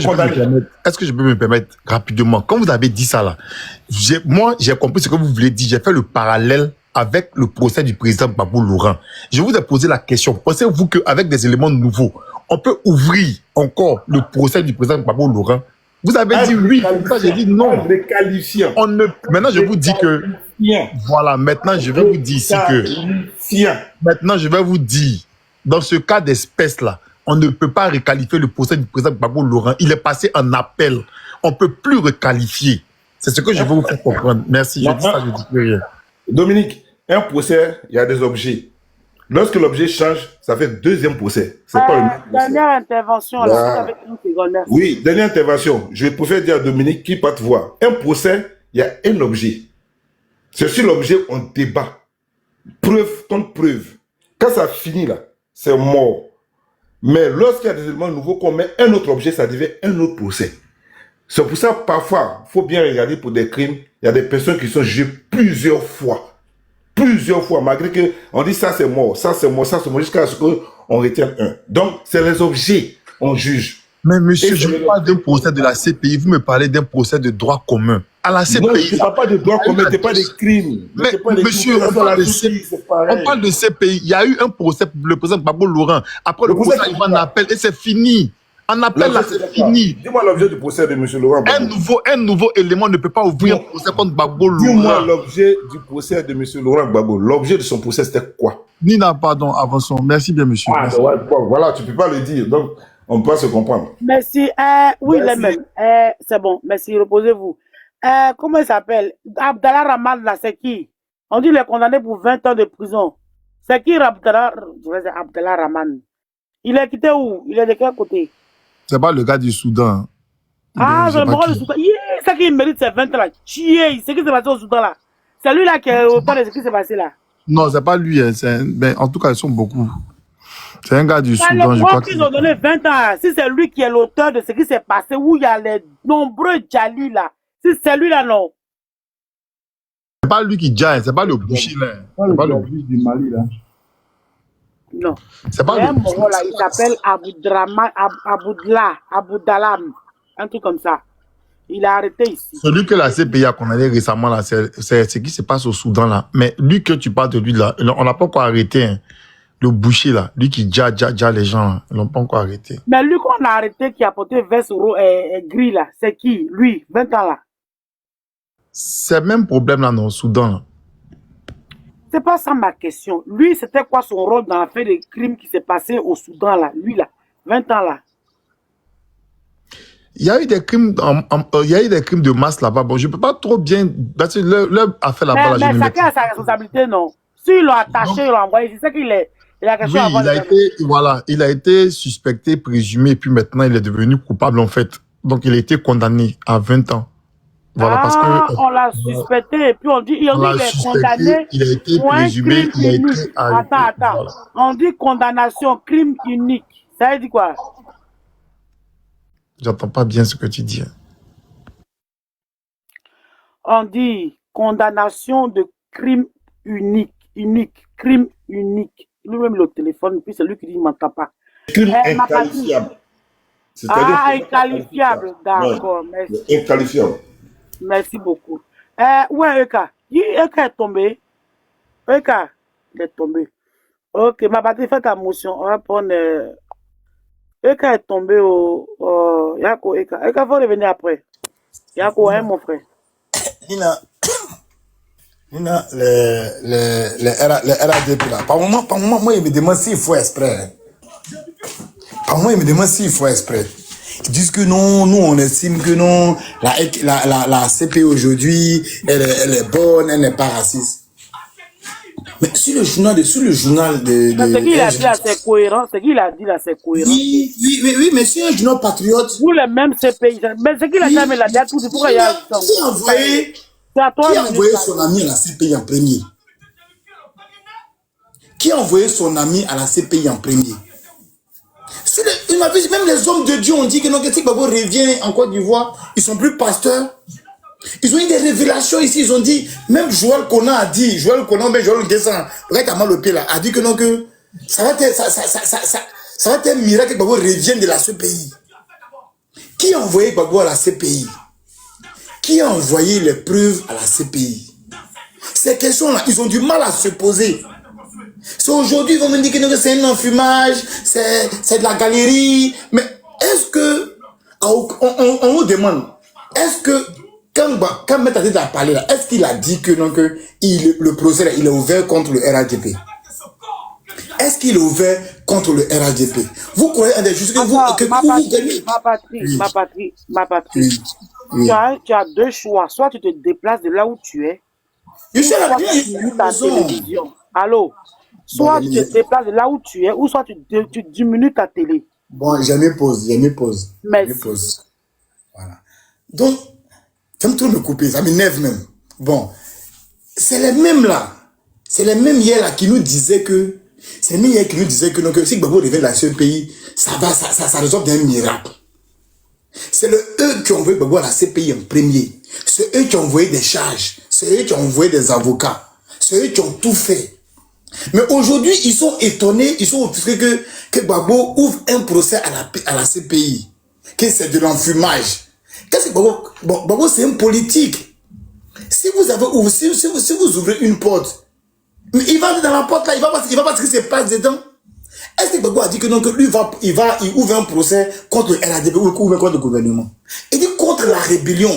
je peux me permettre rapidement? Quand vous avez dit ça là, moi j'ai compris ce que vous voulez dire. J'ai fait le parallèle avec le procès du président Gbagbo Laurent. Je vous ai posé la question. Pensez-vous qu'avec des éléments nouveaux, on peut ouvrir encore le procès du président Gbagbo Laurent? Vous avez dit oui, j'ai dit non. Maintenant, je vous dis que... Voilà, maintenant, je vais vous dire ici que... Maintenant, je vais vous dire, dans ce cas d'espèce-là, on ne peut pas requalifier le procès du président Gbagbo Laurent. Il est passé en appel. On ne peut plus requalifier. C'est ce que je veux vous faire comprendre. Merci, je Non, dis ça, je dis plus rien. Dominique, un procès, il y a des objets. Lorsque l'objet change, ça fait deuxième procès. C'est pas le même procès. Dernière intervention, là, Voilà. avec une seconde. Merci. Oui, dernière intervention. Je préfère dire à Dominique qui part te voir. Un procès, il y a un objet. C'est sur l'objet, on débat. Preuve contre preuve. Quand ça finit là, c'est mort. Mais lorsqu'il y a des éléments nouveaux, qu'on met un autre objet, ça devient un autre procès. C'est pour ça, parfois, il faut bien regarder pour des crimes, il y a des personnes qui sont jugées plusieurs fois. Plusieurs fois, malgré qu'on dit ça c'est mort, ça c'est mort, ça c'est mort, jusqu'à ce qu'on retienne un. Donc, c'est les objets, on juge. Mais monsieur, Et je c'est vous parle d'un procès de la CPI, vous me parlez d'un procès de droit commun. À la Non, CPI, je ne parle pas de droit commun, ce n'est pas des crimes. mais C'est pas des monsieur, crimes. on parle de c'est pareil. on parle de CPI. Il y a eu un procès pour le président Gbagbo Laurent. Après, le Le procès, procès, il va en appel et c'est fini. En appel, là, c'est fini. Dis-moi l'objet du procès de M. Laurent Gbagbo. Un nouveau élément ne peut pas ouvrir un procès contre Gbagbo Dis-moi Laurent. l'objet du procès de M. Laurent Gbagbo. L'objet de son procès, c'était quoi? Nina, pardon, avançons. Merci bien, monsieur. Ah, Merci. ouais, bon, voilà, tu ne peux pas le dire. Donc, on peut se comprendre. Merci. Oui, Merci. les mêmes. C'est bon. Merci. Reposez-vous. Comment il s'appelle? Abdallah Rahman, là, c'est qui? On dit qu'il est condamné pour 20 ans de prison. C'est qui Abdallah Rahman? Il est quitté où? Il est de quel côté? C'est pas le gars du Soudan. Ah, Je c'est sais le pas Maroc du qui. Soudan. C'est qui mérite ces 20 ans là. Chier. C'est qui s'est passé au Soudan là? C'est lui là qui est autant de ce qui s'est passé là. Non, c'est pas lui. Hein, ben, en tout cas, ils sont beaucoup. C'est un gars du Dans Soudan, les je crois mois qu'ils ont donné 20 ans, si c'est lui qui est l'auteur de ce qui s'est passé, où il y a les nombreux Djali là, si c'est lui là, non. C'est pas lui qui jaille, c'est pas le boucher là. C'est pas le boucher du Mali, là. Non. C'est Il pas y a un le Moro là, il s'appelle Aboudalam, un truc comme ça. Il est arrêté ici. celui que la CPI a condamné récemment là, c'est ce qui se passe au Soudan là. Mais lui que tu parles de lui là, on l'a pas encore arrêté. Hein. Le boucher là, lui qui ja les gens, là, ils l'ont pas encore arrêté. Mais lui qu'on a arrêté qui a porté veste gris là, c'est qui? Lui, 20 ans là. C'est le même problème là dans le Soudan là. C'est pas ça ma question. Lui, c'était quoi son rôle dans l'affaire des crimes qui s'est passé au Soudan là? Lui là, 20 ans là. Il y a eu des crimes, il y a eu des crimes de masse là-bas. Bon, je peux pas trop bien, parce que leur affaire là-bas, là, je Mais ne chacun a sa responsabilité, non? S'ils l'ont attaché, ils l'ont envoyé, c'est ça qu'il est. Il a quelque chose Oui, à voir. il a été suspecté, présumé, puis maintenant il est devenu coupable en fait. Donc il a été condamné à 20 ans. Voilà, parce que On l'a suspecté, et puis on dit qu'il est condamné il a été pour un présumé, crime il a été unique. arrêté. Attends. Voilà. On dit condamnation, crime unique. Ça veut dire quoi? J'entends pas bien ce que tu dis. On dit condamnation de crime unique. Crime unique. Lui-même le téléphone, puis c'est lui qui dit, il ne m'entend pas. Crime inqualifiable. Inqualifiable, d'accord, merci. Inqualifiable. Merci beaucoup. Ouais, Eka. Eka est tombé. Eka, il est tombé. Ok, ma batterie fait ta motion. On va prendre. Eka est tombé au. Yako, Eka. Eka, faut revenir après. Yako, hein, mon frère. Nina, les RADP là, par moment, moi, il me demande s'il faut exprès. Par moment, il me demande s'il faut exprès. Ils disent que non, nous, on estime que non, la CP aujourd'hui, elle est bonne, elle n'est pas raciste. Mais sur le journal de C'est qui il a dit là, c'est cohérent. C'est qui il a dit là, c'est cohérent. Oui, mais c'est un journal patriote. Vous les mêmes CPI. Mais c'est qui il a dit, mais il a dit tout. Pourquoi il y a. Qui a envoyé son ami à la CPI en premier? Qui a envoyé son ami à la CPI en premier? Il m'a vu, même les hommes de Dieu ont dit que non, que si Gbagbo revient en Côte d'Ivoire, ils sont plus pasteurs. Ils ont eu des révélations ici, ils ont dit, même Joël Conan a dit, Joël Nguessan, regarde comment le pied là, a dit que non, que ça va être un miracle que Gbagbo revienne de la CPI. Qui a envoyé Gbagbo à la CPI? Qui a envoyé les preuves à la CPI? Ces questions-là, ils ont du mal à se poser. C'est aujourd'hui, ils vont me dire que c'est un enfumage, c'est de la galerie. Mais est-ce que, on vous demande, est-ce que, quand Metadé a parlé là, est-ce qu'il a dit que non, que le procès là, il est ouvert contre le RADP? Est-ce qu'il est ouvert contre le RADP? Vous croyez un des juges que vous gagnez? Ma patrie. Oui. Tu as deux choix. Soit tu te déplaces de là où tu es, Je suis à la soit tu diminues ta maison. télévision. Allô? Bon, Soit tu te déplaces de là où tu es, ou soit tu diminues ta télé. bon, je me pose, je me pose. Je me Merci. pose. Voilà. Donc, ça me tourne me couper, ça m'énerve même. Bon, c'est les mêmes là. C'est les mêmes hier là qui nous disaient que. C'est les mêmes hier qui nous disaient que, non, que si Gbagbo revient dans ce pays, ça va, ça résolve d'un miracle. C'est eux qui ont envoyé Gbagbo à la CPI en premier. C'est eux qui ont envoyé des charges. C'est eux qui ont envoyé des avocats. C'est eux qui ont tout fait. Mais aujourd'hui, ils sont étonnés, ils sont offusqués que Gbagbo ouvre un procès à la CPI. Que c'est de l'enfumage. Qu'est-ce que Gbagbo? Bon, Gbagbo, c'est un politique. Si vous avez ouvert, si vous ouvrez une porte, mais il va dans la porte là, il va voir ce qui se passe dedans. Est-ce que Gbagbo a dit que non, que lui il ouvre un procès contre le RADP ou contre le gouvernement? Il dit contre la rébellion.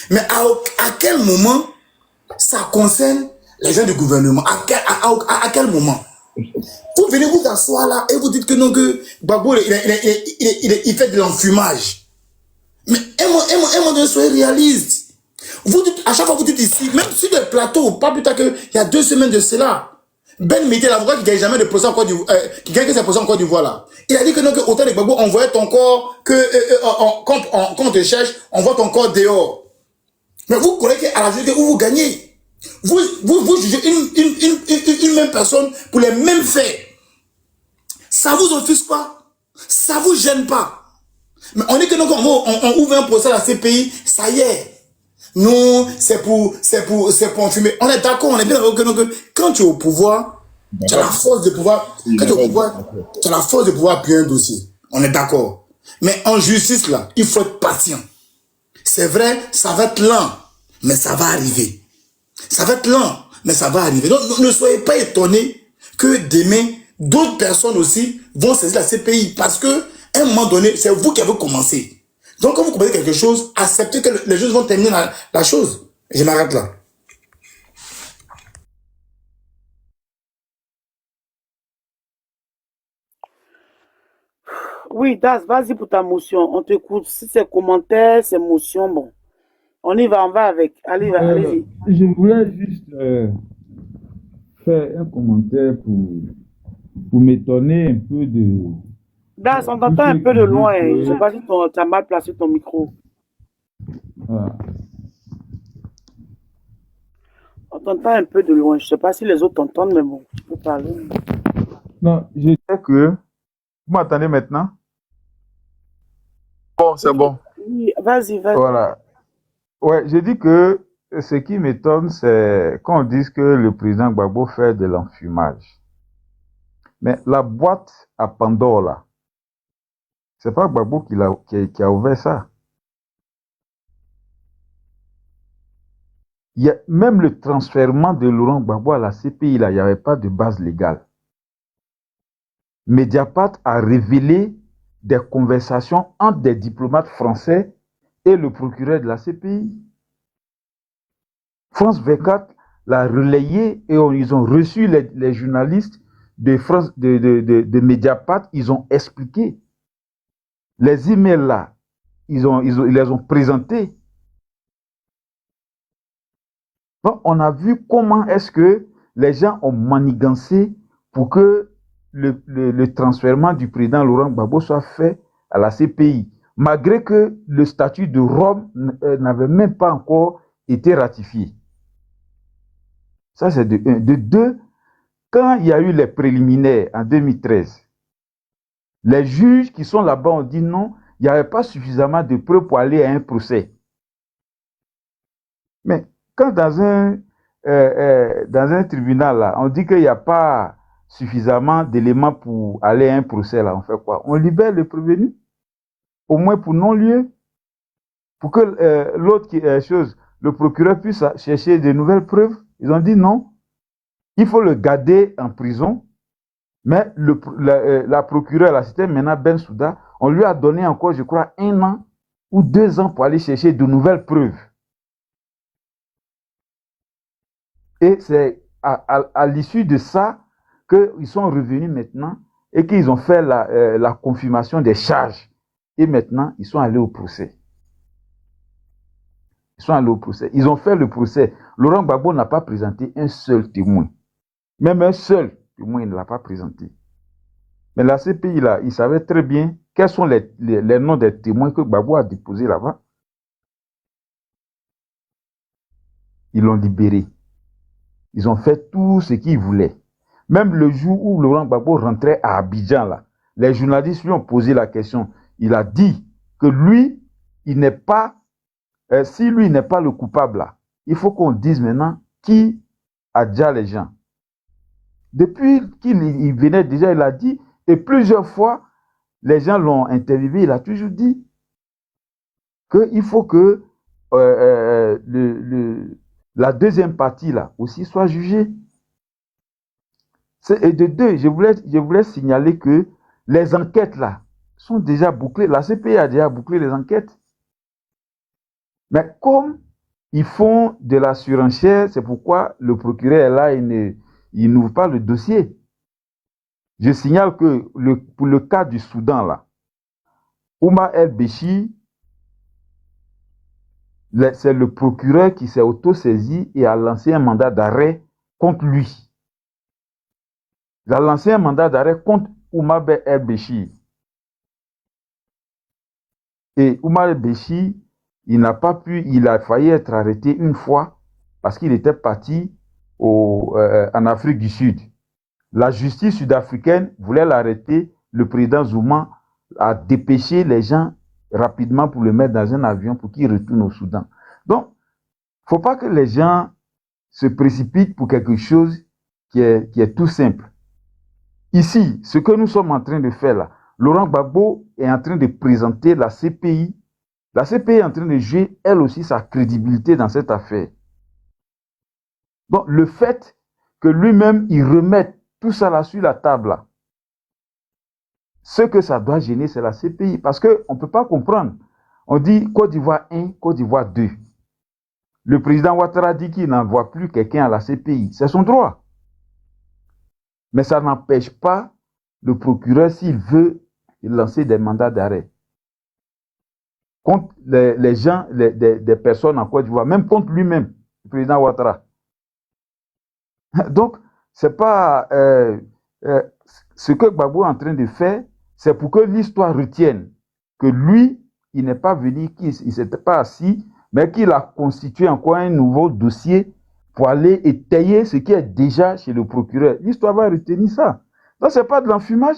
Mais à quel moment ça concerne les gens du gouvernement? À quel moment? Vous venez vous asseoir là et vous dites que non, que Gbagbo il fait de l'enfumage. Mais un moment donné, soyez réaliste. Vous dites, à chaque fois vous dites ici, même sur le plateau, pas plus tard qu'il y a 2 semaines de cela, Ben Mété, l'avocat qui gagne jamais de procès en Côte d'Ivoire, qui gagne que ses procès en Côte d'Ivoire là, il a dit que non, que autant de Gbagbo envoyait ton corps, quand on te cherche, on voit ton corps dehors. Mais vous connaissez qu'à la journée où vous gagnez, vous jugez une même personne pour les mêmes faits. Ça vous offusque pas, ça vous gêne pas. Mais on dit que non, on ouvre un procès à la CPI, ça y est. Non, c'est pour enfumer. On est d'accord, on est bien d'accord que quand tu es au pouvoir, tu as la force de pouvoir, quand tu es au pouvoir, tu as la force de pouvoir appuyer un dossier. On est d'accord. Mais en justice, là, il faut être patient. C'est vrai, ça va être lent, mais ça va arriver. Ça va être lent, mais ça va arriver. Donc, ne soyez pas étonnés que demain, d'autres personnes aussi vont saisir la CPI parce que, à un moment donné, c'est vous qui avez commencé. Donc, quand vous comprenez quelque chose, acceptez que les choses vont terminer la chose. Je m'arrête là. Oui, Das, vas-y pour ta motion. On t'écoute. Si c'est commentaires, c'est motion, bon. On y va, on va avec. Allez, allez-y. Je voulais juste faire un commentaire pour m'étonner un peu de Das, on tout t'entend ce un peu de qui loin. dit Je sais pas si tu as mal placé ton micro. voilà. On t'entend un peu de loin. Je sais pas si les autres t'entendent, mais bon, tu peux parler. Non, je disais que vous m'entendez maintenant? Bon, c'est bon. Oui, vas-y, vas-y. Voilà. Ouais, je dis que ce qui m'étonne, c'est qu'on dise que le président Gbagbo fait de l'enfumage. Mais la boîte à Pandore, là, c'est pas Gbagbo qui a ouvert ça. Il y a, même le transfèrement de Laurent Gbagbo à la CPI, là, il n'y avait pas de base légale. Mediapart a révélé des conversations entre des diplomates français et le procureur de la CPI. France 24 l'a relayé et ils ont reçu les journalistes de Mediapart, ils ont expliqué. Les emails là, ils les ont présentés. Donc, on a vu comment est-ce que les gens ont manigancé pour que le transfèrement du président Laurent Gbagbo soit fait à la CPI, malgré que le statut de Rome n'avait même pas encore été ratifié. Ça, c'est de un. De deux, quand il y a eu les préliminaires en 2013, les juges qui sont là-bas ont dit non, il n'y avait pas suffisamment de preuves pour aller à un procès. Mais quand dans un tribunal, là, on dit qu'il n'y a pas suffisamment d'éléments pour aller à un procès, là, on fait quoi? On libère le prévenu, au moins pour non-lieu, pour que le procureur puisse chercher de nouvelles preuves. Ils ont dit non, il faut le garder en prison, mais la procureure, là, c'était maintenant Bensouda, on lui a donné encore, je crois, 1 an ou 2 ans pour aller chercher de nouvelles preuves. Et c'est à l'issue de ça qu'ils sont revenus maintenant et qu'ils ont fait la confirmation des charges. Et maintenant, ils sont allés au procès. Ils sont allés au procès. Ils ont fait le procès. Laurent Gbagbo n'a pas présenté un seul témoin. Même un seul témoin, il ne l'a pas présenté. Mais la CPI, là, il savait très bien quels sont les noms des témoins que Gbagbo a déposés là-bas. Ils l'ont libéré. Ils ont fait tout ce qu'ils voulaient. Même le jour où Laurent Gbagbo rentrait à Abidjan, là, les journalistes lui ont posé la question. Il a dit que lui, il n'est pas, si lui n'est pas le coupable, là, il faut qu'on dise maintenant qui a déjà les gens. Depuis qu'il venait déjà, il a dit, et plusieurs fois, les gens l'ont interviewé, il a toujours dit qu'il faut que la deuxième partie là aussi soit jugée. Et de deux, je voulais signaler que les enquêtes là sont déjà bouclées. La CPI a déjà bouclé les enquêtes. Mais comme ils font de la surenchère, c'est pourquoi le procureur est là, il n'ouvre pas le dossier. Je signale que pour le cas du Soudan là, Oumar El-Béchi, c'est le procureur qui s'est auto-saisi et a lancé un mandat d'arrêt contre lui. Il a lancé un mandat d'arrêt contre Oumar El-Béchi. Et Oumar El-Béchi, il a failli être arrêté une fois parce qu'il était parti en Afrique du Sud. La justice sud-africaine voulait l'arrêter. Le président Zuma a dépêché les gens rapidement pour le mettre dans un avion pour qu'il retourne au Soudan. Donc, il ne faut pas que les gens se précipitent pour quelque chose qui est tout simple. Ici, ce que nous sommes en train de faire là, Laurent Gbagbo est en train de présenter la CPI. La CPI est en train de jouer, elle aussi, sa crédibilité dans cette affaire. Donc, le fait que lui-même, il remette tout ça là sur la table, là, ce que ça doit gêner, c'est la CPI. Parce qu'on ne peut pas comprendre. On dit Côte d'Ivoire 1, Côte d'Ivoire 2. Le président Ouattara dit qu'il n'envoie plus quelqu'un à la CPI. C'est son droit. Mais ça n'empêche pas le procureur, s'il veut, lancer des mandats d'arrêt contre les gens, des personnes en Côte d'Ivoire, même contre lui-même, le président Ouattara. Donc, c'est pas ce que Gbagbo est en train de faire, c'est pour que l'histoire retienne que lui, il n'est pas venu, qu'il ne s'était pas assis, mais qu'il a constitué encore un nouveau dossier pour aller étayer ce qui est déjà chez le procureur. L'histoire va retenir ça. Donc, ce n'est pas de l'enfumage.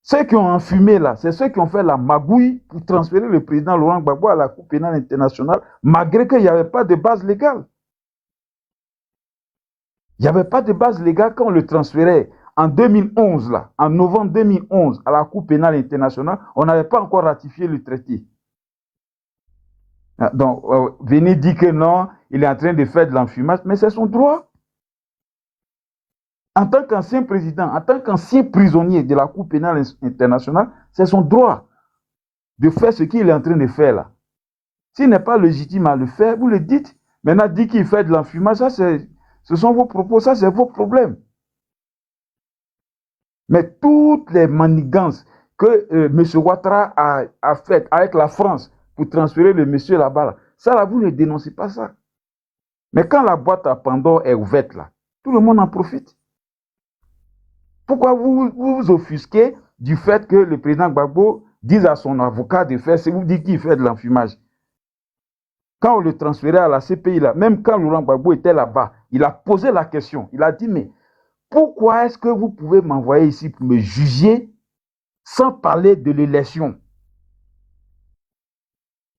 Ceux qui ont enfumé là, c'est ceux qui ont fait la magouille pour transférer le président Laurent Gbagbo à la Cour pénale internationale, malgré qu'il n'y avait pas de base légale. Il n'y avait pas de base légale quand on le transférait en 2011, là, en novembre 2011, à la Cour pénale internationale. On n'avait pas encore ratifié le traité. Donc, venez dire que non, il est en train de faire de l'enfumage, mais c'est son droit. En tant qu'ancien président, en tant qu'ancien prisonnier de la Cour pénale internationale, c'est son droit de faire ce qu'il est en train de faire là. S'il n'est pas légitime à le faire, vous le dites. Maintenant, dit qu'il fait de l'enfumage, ça ce sont vos propos, ça c'est vos problèmes. Mais toutes les manigances que M. Ouattara a faites avec la France pour transférer le monsieur là-bas, là, ça là, vous ne dénoncez pas ça. Mais quand la boîte à Pandore est ouverte là, tout le monde en profite. Pourquoi vous vous offusquez du fait que le président Gbagbo dise à son avocat de faire, c'est vous dites qu'il fait de l'enfumage. Quand on le transférait à la CPI, là, même quand Laurent Gbagbo était là-bas, il a posé la question. Il a dit, mais pourquoi est-ce que vous pouvez m'envoyer ici pour me juger sans parler de l'élection?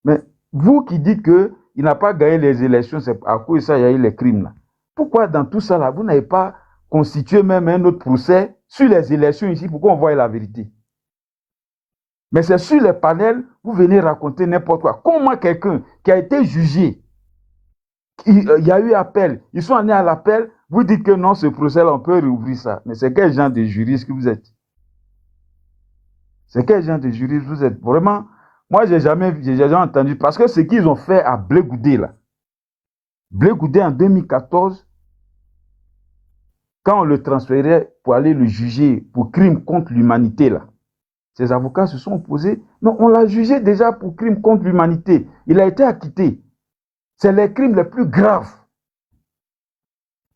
Mais vous qui dites qu'il n'a pas gagné les élections, c'est à cause de ça qu'il y a eu les crimes là. Pourquoi dans tout ça là, vous n'avez pas constitué même un autre procès sur les élections ici pour qu'on voie la vérité? Mais c'est sur les panels, vous venez raconter n'importe quoi. Comment quelqu'un qui a été jugé, il y a eu appel, ils sont allés à l'appel, vous dites que non, ce procès-là, on peut rouvrir ça. Mais c'est quel genre de juriste que vous êtes? C'est quel genre de juriste vous êtes? Vraiment, moi, j'ai jamais entendu, parce que ce qu'ils ont fait à Blé Goudé, là, Blé Goudé en 2014, quand on le transférait pour aller le juger pour crime contre l'humanité, là, Ses avocats se sont opposés. Mais on l'a jugé déjà pour crime contre l'humanité. Il a été acquitté. C'est les crimes les plus graves.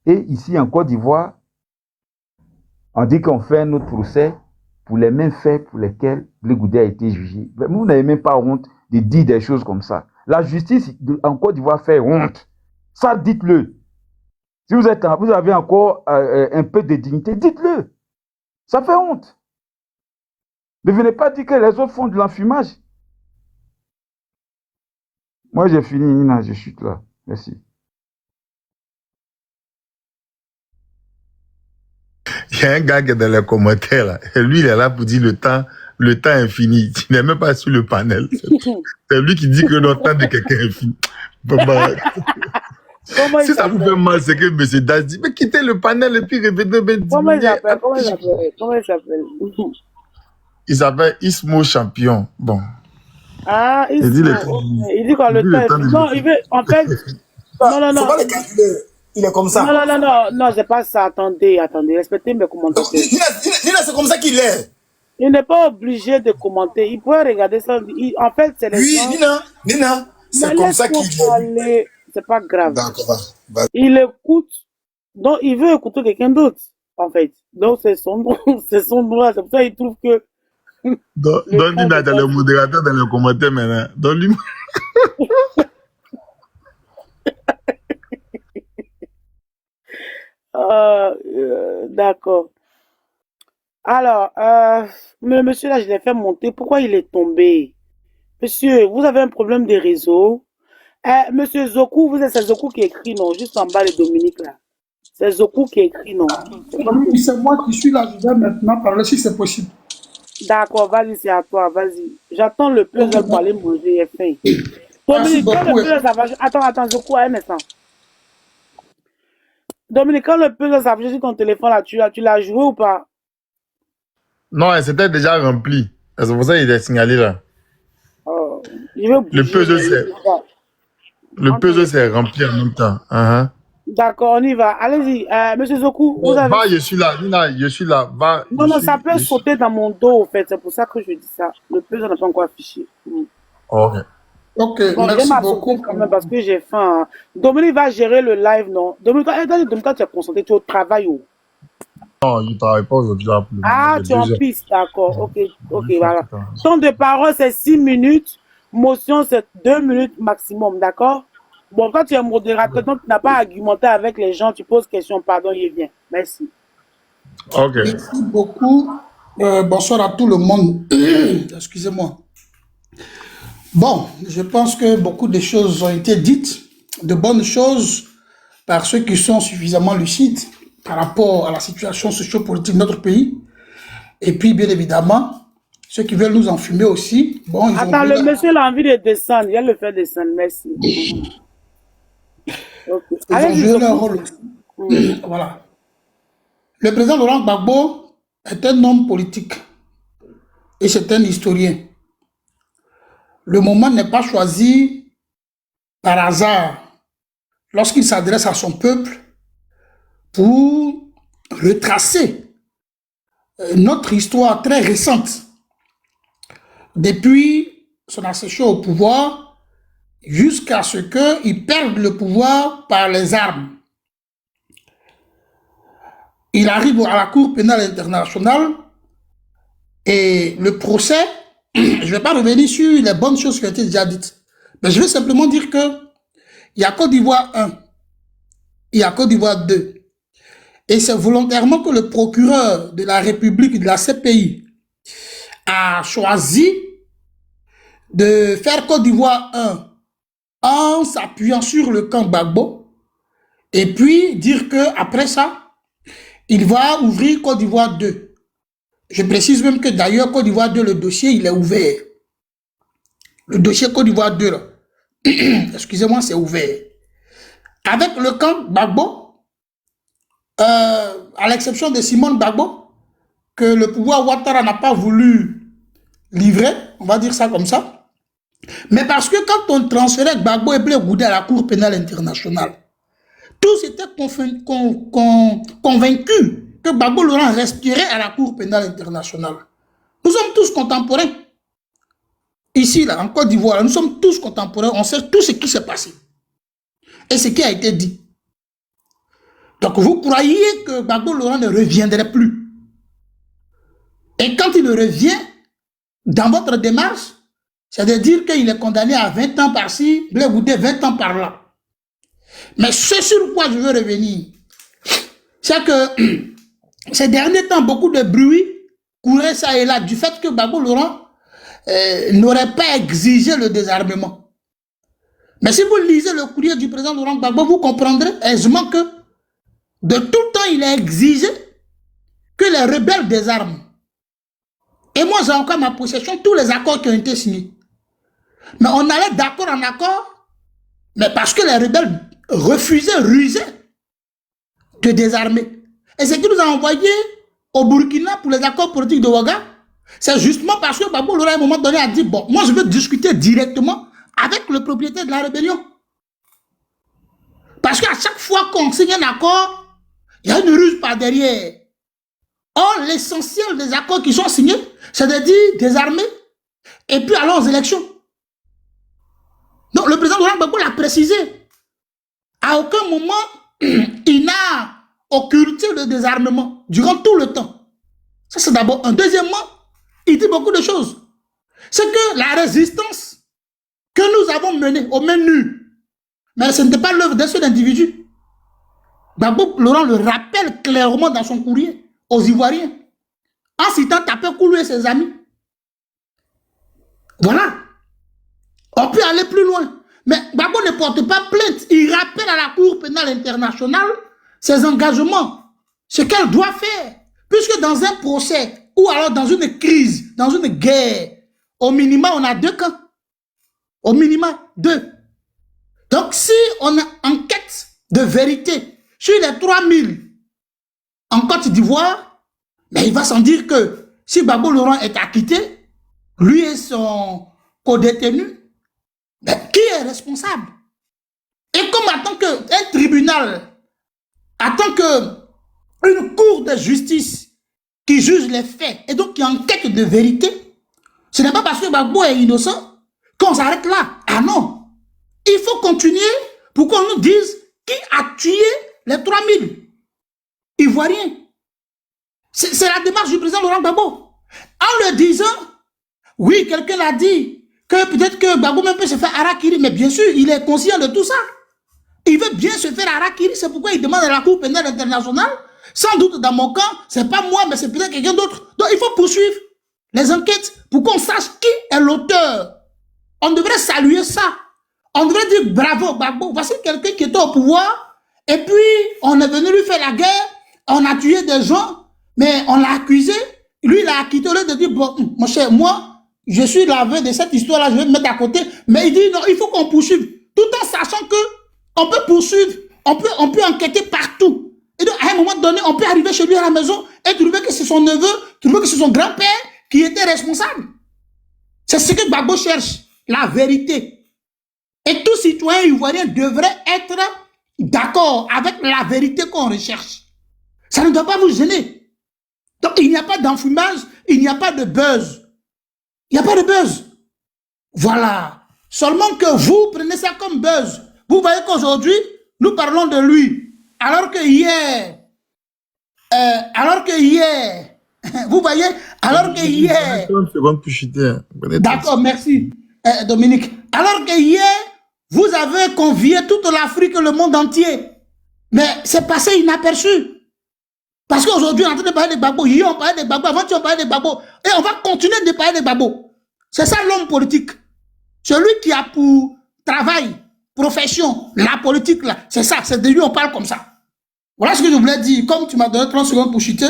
Et ici, en Côte d'Ivoire, on dit qu'on fait un autre procès pour les mêmes faits pour lesquels Blé Goudé a été jugé. Mais vous n'avez même pas honte de dire des choses comme ça. La justice en Côte d'Ivoire fait honte. Ça, dites-le. Si vous avez encore un peu de dignité, dites-le. Ça fait honte. Ne venez pas dire que les autres font de l'enfumage. Moi, j'ai fini, Nina, je chute là. Merci. Il y a un gars qui est dans les commentaires là. Et lui, il est là pour dire le temps est fini. Il n'est même pas sur le panel. C'est lui qui dit que le temps de quelqu'un est fini. Si ça vous fait mal, c'est que M. Das dit, mais quittez le panel et puis revenez. Comment il s'appelle? Il s'appelle Ismo Champion. Bon. Ah, il dit quoi le temps? Non, il veut, en fait. Non. Faut pas le calculer. Il est comme ça. Non, c'est pas ça. Attendez, respectez mes commentaires. Nina, c'est comme ça qu'il est. Il n'est pas obligé de commenter. Il pourrait regarder ça. En fait, c'est les gens. Oui, Nina, c'est comme ça qu'il est. C'est pas grave. D'accord, va. Il écoute. Donc, il veut écouter quelqu'un d'autre, en fait. Donc, c'est son droit. C'est pour ça qu'il trouve que. Donc, Nina, t'as le modérateur dans les commentaires maintenant. Donne-lui. D'accord. Alors, le monsieur là, je l'ai fait monter. Pourquoi il est tombé? Monsieur, vous avez un problème de réseau. Monsieur Zoku, c'est Zoku qui écrit, non? Juste en bas de Dominique là. C'est Zoku qui écrit, non? Oui, c'est moi qui suis là. Je vais maintenant parler si c'est possible. D'accord, vas-y, c'est à toi, vas-y. J'attends le puzzle pour aller manger, j'ai faim. Dominique, quand le puzzle ça va... Attends, Zoku, un instant. Dominique, quand le puzzle ça va sur ton téléphone là, tu l'as joué ou pas? Non, c'était déjà rempli. C'est pour ça qu'il est signalé là. Oh, le puzzle c'est rempli en même temps. D'accord, on y va. Allez-y, monsieur Zoku, vous avez... Va, je suis là, Nina, je suis là. Va, non, ça peut sauter dans mon dos, au fait. C'est pour ça que je dis ça. Le puzzle n'a pas encore affiché. Ok, bon, merci beaucoup. Quand même parce que j'ai faim. Hein. Dominique va gérer le live, non? Dominique, quand tu es concentré, tu es au travail ou? Non, je ne travaille pas aujourd'hui. Ah, tu es en piste, d'accord. Ok, voilà. Temps de parole, c'est 6 minutes. Motion, c'est 2 minutes maximum, d'accord? Bon, quand tu es modérateur, donc tu n'as pas argumenté avec les gens, tu poses question, pardon, il vient. Merci. Ok. Merci beaucoup. Bonsoir à tout le monde. Excusez-moi. Bon, je pense que beaucoup de choses ont été dites, de bonnes choses, par ceux qui sont suffisamment lucides par rapport à la situation socio-politique de notre pays. Et puis, bien évidemment, ceux qui veulent nous enfumer aussi. Bon, ils attends, le monsieur a envie de descendre. Il va le faire descendre. Merci. Okay. Ils ont joué leur rôle. Voilà. Le président Laurent Gbagbo est un homme politique et c'est un historien. Le moment n'est pas choisi par hasard lorsqu'il s'adresse à son peuple pour retracer notre histoire très récente depuis son accession au pouvoir jusqu'à ce qu'il perde le pouvoir par les armes. Il arrive à la Cour pénale internationale et le procès, je ne vais pas revenir sur les bonnes choses qui ont été déjà dites, mais je vais simplement dire que il y a Côte d'Ivoire 1, il y a Côte d'Ivoire 2. Et c'est volontairement que le procureur de la République, de la CPI, a choisi de faire Côte d'Ivoire 1 en s'appuyant sur le camp Gbagbo et puis dire que après ça, il va ouvrir Côte d'Ivoire 2. Je précise même que d'ailleurs, Côte d'Ivoire 2, le dossier, il est ouvert. Le dossier Côte d'Ivoire 2, là. Excusez-moi, c'est ouvert. Avec le camp Gbagbo, à l'exception de Simone Gbagbo, que le pouvoir Ouattara n'a pas voulu livrer, on va dire ça comme ça. Mais parce que quand on transférait Gbagbo et Blé Goudé à la Cour pénale internationale, tous étaient convaincus que Gbagbo Laurent respirait à la Cour pénale internationale. Nous sommes tous contemporains. Ici, là, en Côte d'Ivoire, nous sommes tous contemporains. On sait tout ce qui s'est passé. Et ce qui a été dit. Donc, vous croyez que Gbagbo Laurent ne reviendrait plus. Et quand il revient, dans votre démarche, c'est de dire qu'il est condamné à 20 ans par-ci, Blé Goudé 20 ans par-là. Mais ce sur quoi je veux revenir, c'est que ces derniers temps, beaucoup de bruit courait ça et là du fait que Gbagbo Laurent n'aurait pas exigé le désarmement. Mais si vous lisez le courrier du président Laurent Gbagbo, vous comprendrez aisément que de tout temps, il a exigé que les rebelles désarment. Et moi, j'ai encore ma possession tous les accords qui ont été signés. Mais on allait d'accord en accord, mais parce que les rebelles refusaient, rusaient de désarmer. Et ce qui nous a envoyé au Burkina pour les accords politiques de Ouaga, c'est justement parce que Gbagbo Laurent à un moment donné a dit, bon, moi je veux discuter directement avec le propriétaire de la rébellion. Parce qu'à chaque fois qu'on signe un accord, il y a une ruse par derrière. Or, l'essentiel des accords qui sont signés, c'est de dire désarmer et puis aller aux élections. Donc, le président Laurent Gbagbo l'a précisé. À aucun moment, il n'a occulté le désarmement durant tout le temps. Ça, c'est d'abord un. Deuxièmement, il dit beaucoup de choses. C'est que la résistance que nous avons menée au menu, mais ce n'était pas l'œuvre d'un seul individu. Gbagbo Laurent le rappelle clairement dans son courrier aux Ivoiriens, en citant Tapé Koulou et ses amis. Voilà. On peut aller plus loin. Mais Gbagbo ne porte pas plainte. Il rappelle à la Cour pénale internationale ses engagements, ce qu'elle doit faire. Puisque dans un procès, ou alors dans une crise, dans une guerre, au minimum, on a deux camps. Au minimum, deux. Donc, si on a enquête de vérité sur les 3000 en Côte d'Ivoire, mais il va sans dire que si Gbagbo Laurent est acquitté, lui et son co-détenu, qui est responsable? Et comme en tant qu'un tribunal, en tant qu'une cour de justice qui juge les faits et donc qui enquête de vérité, ce n'est pas parce que Gbagbo est innocent qu'on s'arrête là. Ah non! Il faut continuer pour qu'on nous dise qui a tué les 3000 Ivoiriens. C'est la démarche du président Laurent Gbagbo. En le disant, oui, quelqu'un l'a dit, que peut-être que Gbagbo même peut se faire harakiri, mais bien sûr, il est conscient de tout ça. Il veut bien se faire harakiri, c'est pourquoi il demande à la Cour pénale internationale, sans doute dans mon camp, c'est pas moi, mais c'est peut-être quelqu'un d'autre. Donc il faut poursuivre les enquêtes pour qu'on sache qui est l'auteur. On devrait saluer ça. On devrait dire bravo Gbagbo, voici quelqu'un qui était au pouvoir, et puis on est venu lui faire la guerre, on a tué des gens, mais on l'a accusé, lui il a acquitté, au lieu de dire, bon, mon cher, moi, je suis lavé de cette histoire-là, je vais me mettre à côté, mais il dit non, il faut qu'on poursuive, tout en sachant que on peut poursuivre, on peut enquêter partout. Et donc, à un moment donné, on peut arriver chez lui à la maison et trouver que c'est son neveu, trouver que c'est son grand-père qui était responsable. C'est ce que Gbagbo cherche, la vérité. Et tout citoyen ivoirien devrait être d'accord avec la vérité qu'on recherche. Ça ne doit pas vous gêner. Donc, il n'y a pas d'enfumage, il n'y a pas de buzz. Il n'y a pas de buzz. Voilà. Seulement que vous prenez ça comme buzz. Vous voyez qu'aujourd'hui, nous parlons de lui. Alors que hier, vous voyez, alors que hier, 30 secondes pour chuter. d'accord, merci, Dominique. Alors que hier, vous avez convié toute l'Afrique et le monde entier. Mais c'est passé inaperçu. Parce qu'aujourd'hui, on est en train de parler de Gbagbo. Hier, on parlait de Gbagbo. Avant-hier, on parlait de Gbagbo. Et on va continuer de parler de Gbagbo. C'est ça l'homme politique. Celui qui a pour travail, profession, la politique, là, c'est ça. C'est de lui, on parle comme ça. Voilà ce que je voulais dire. Comme tu m'as donné 30 secondes pour chuter,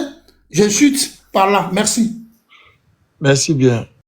je chute par là. Merci. Merci bien.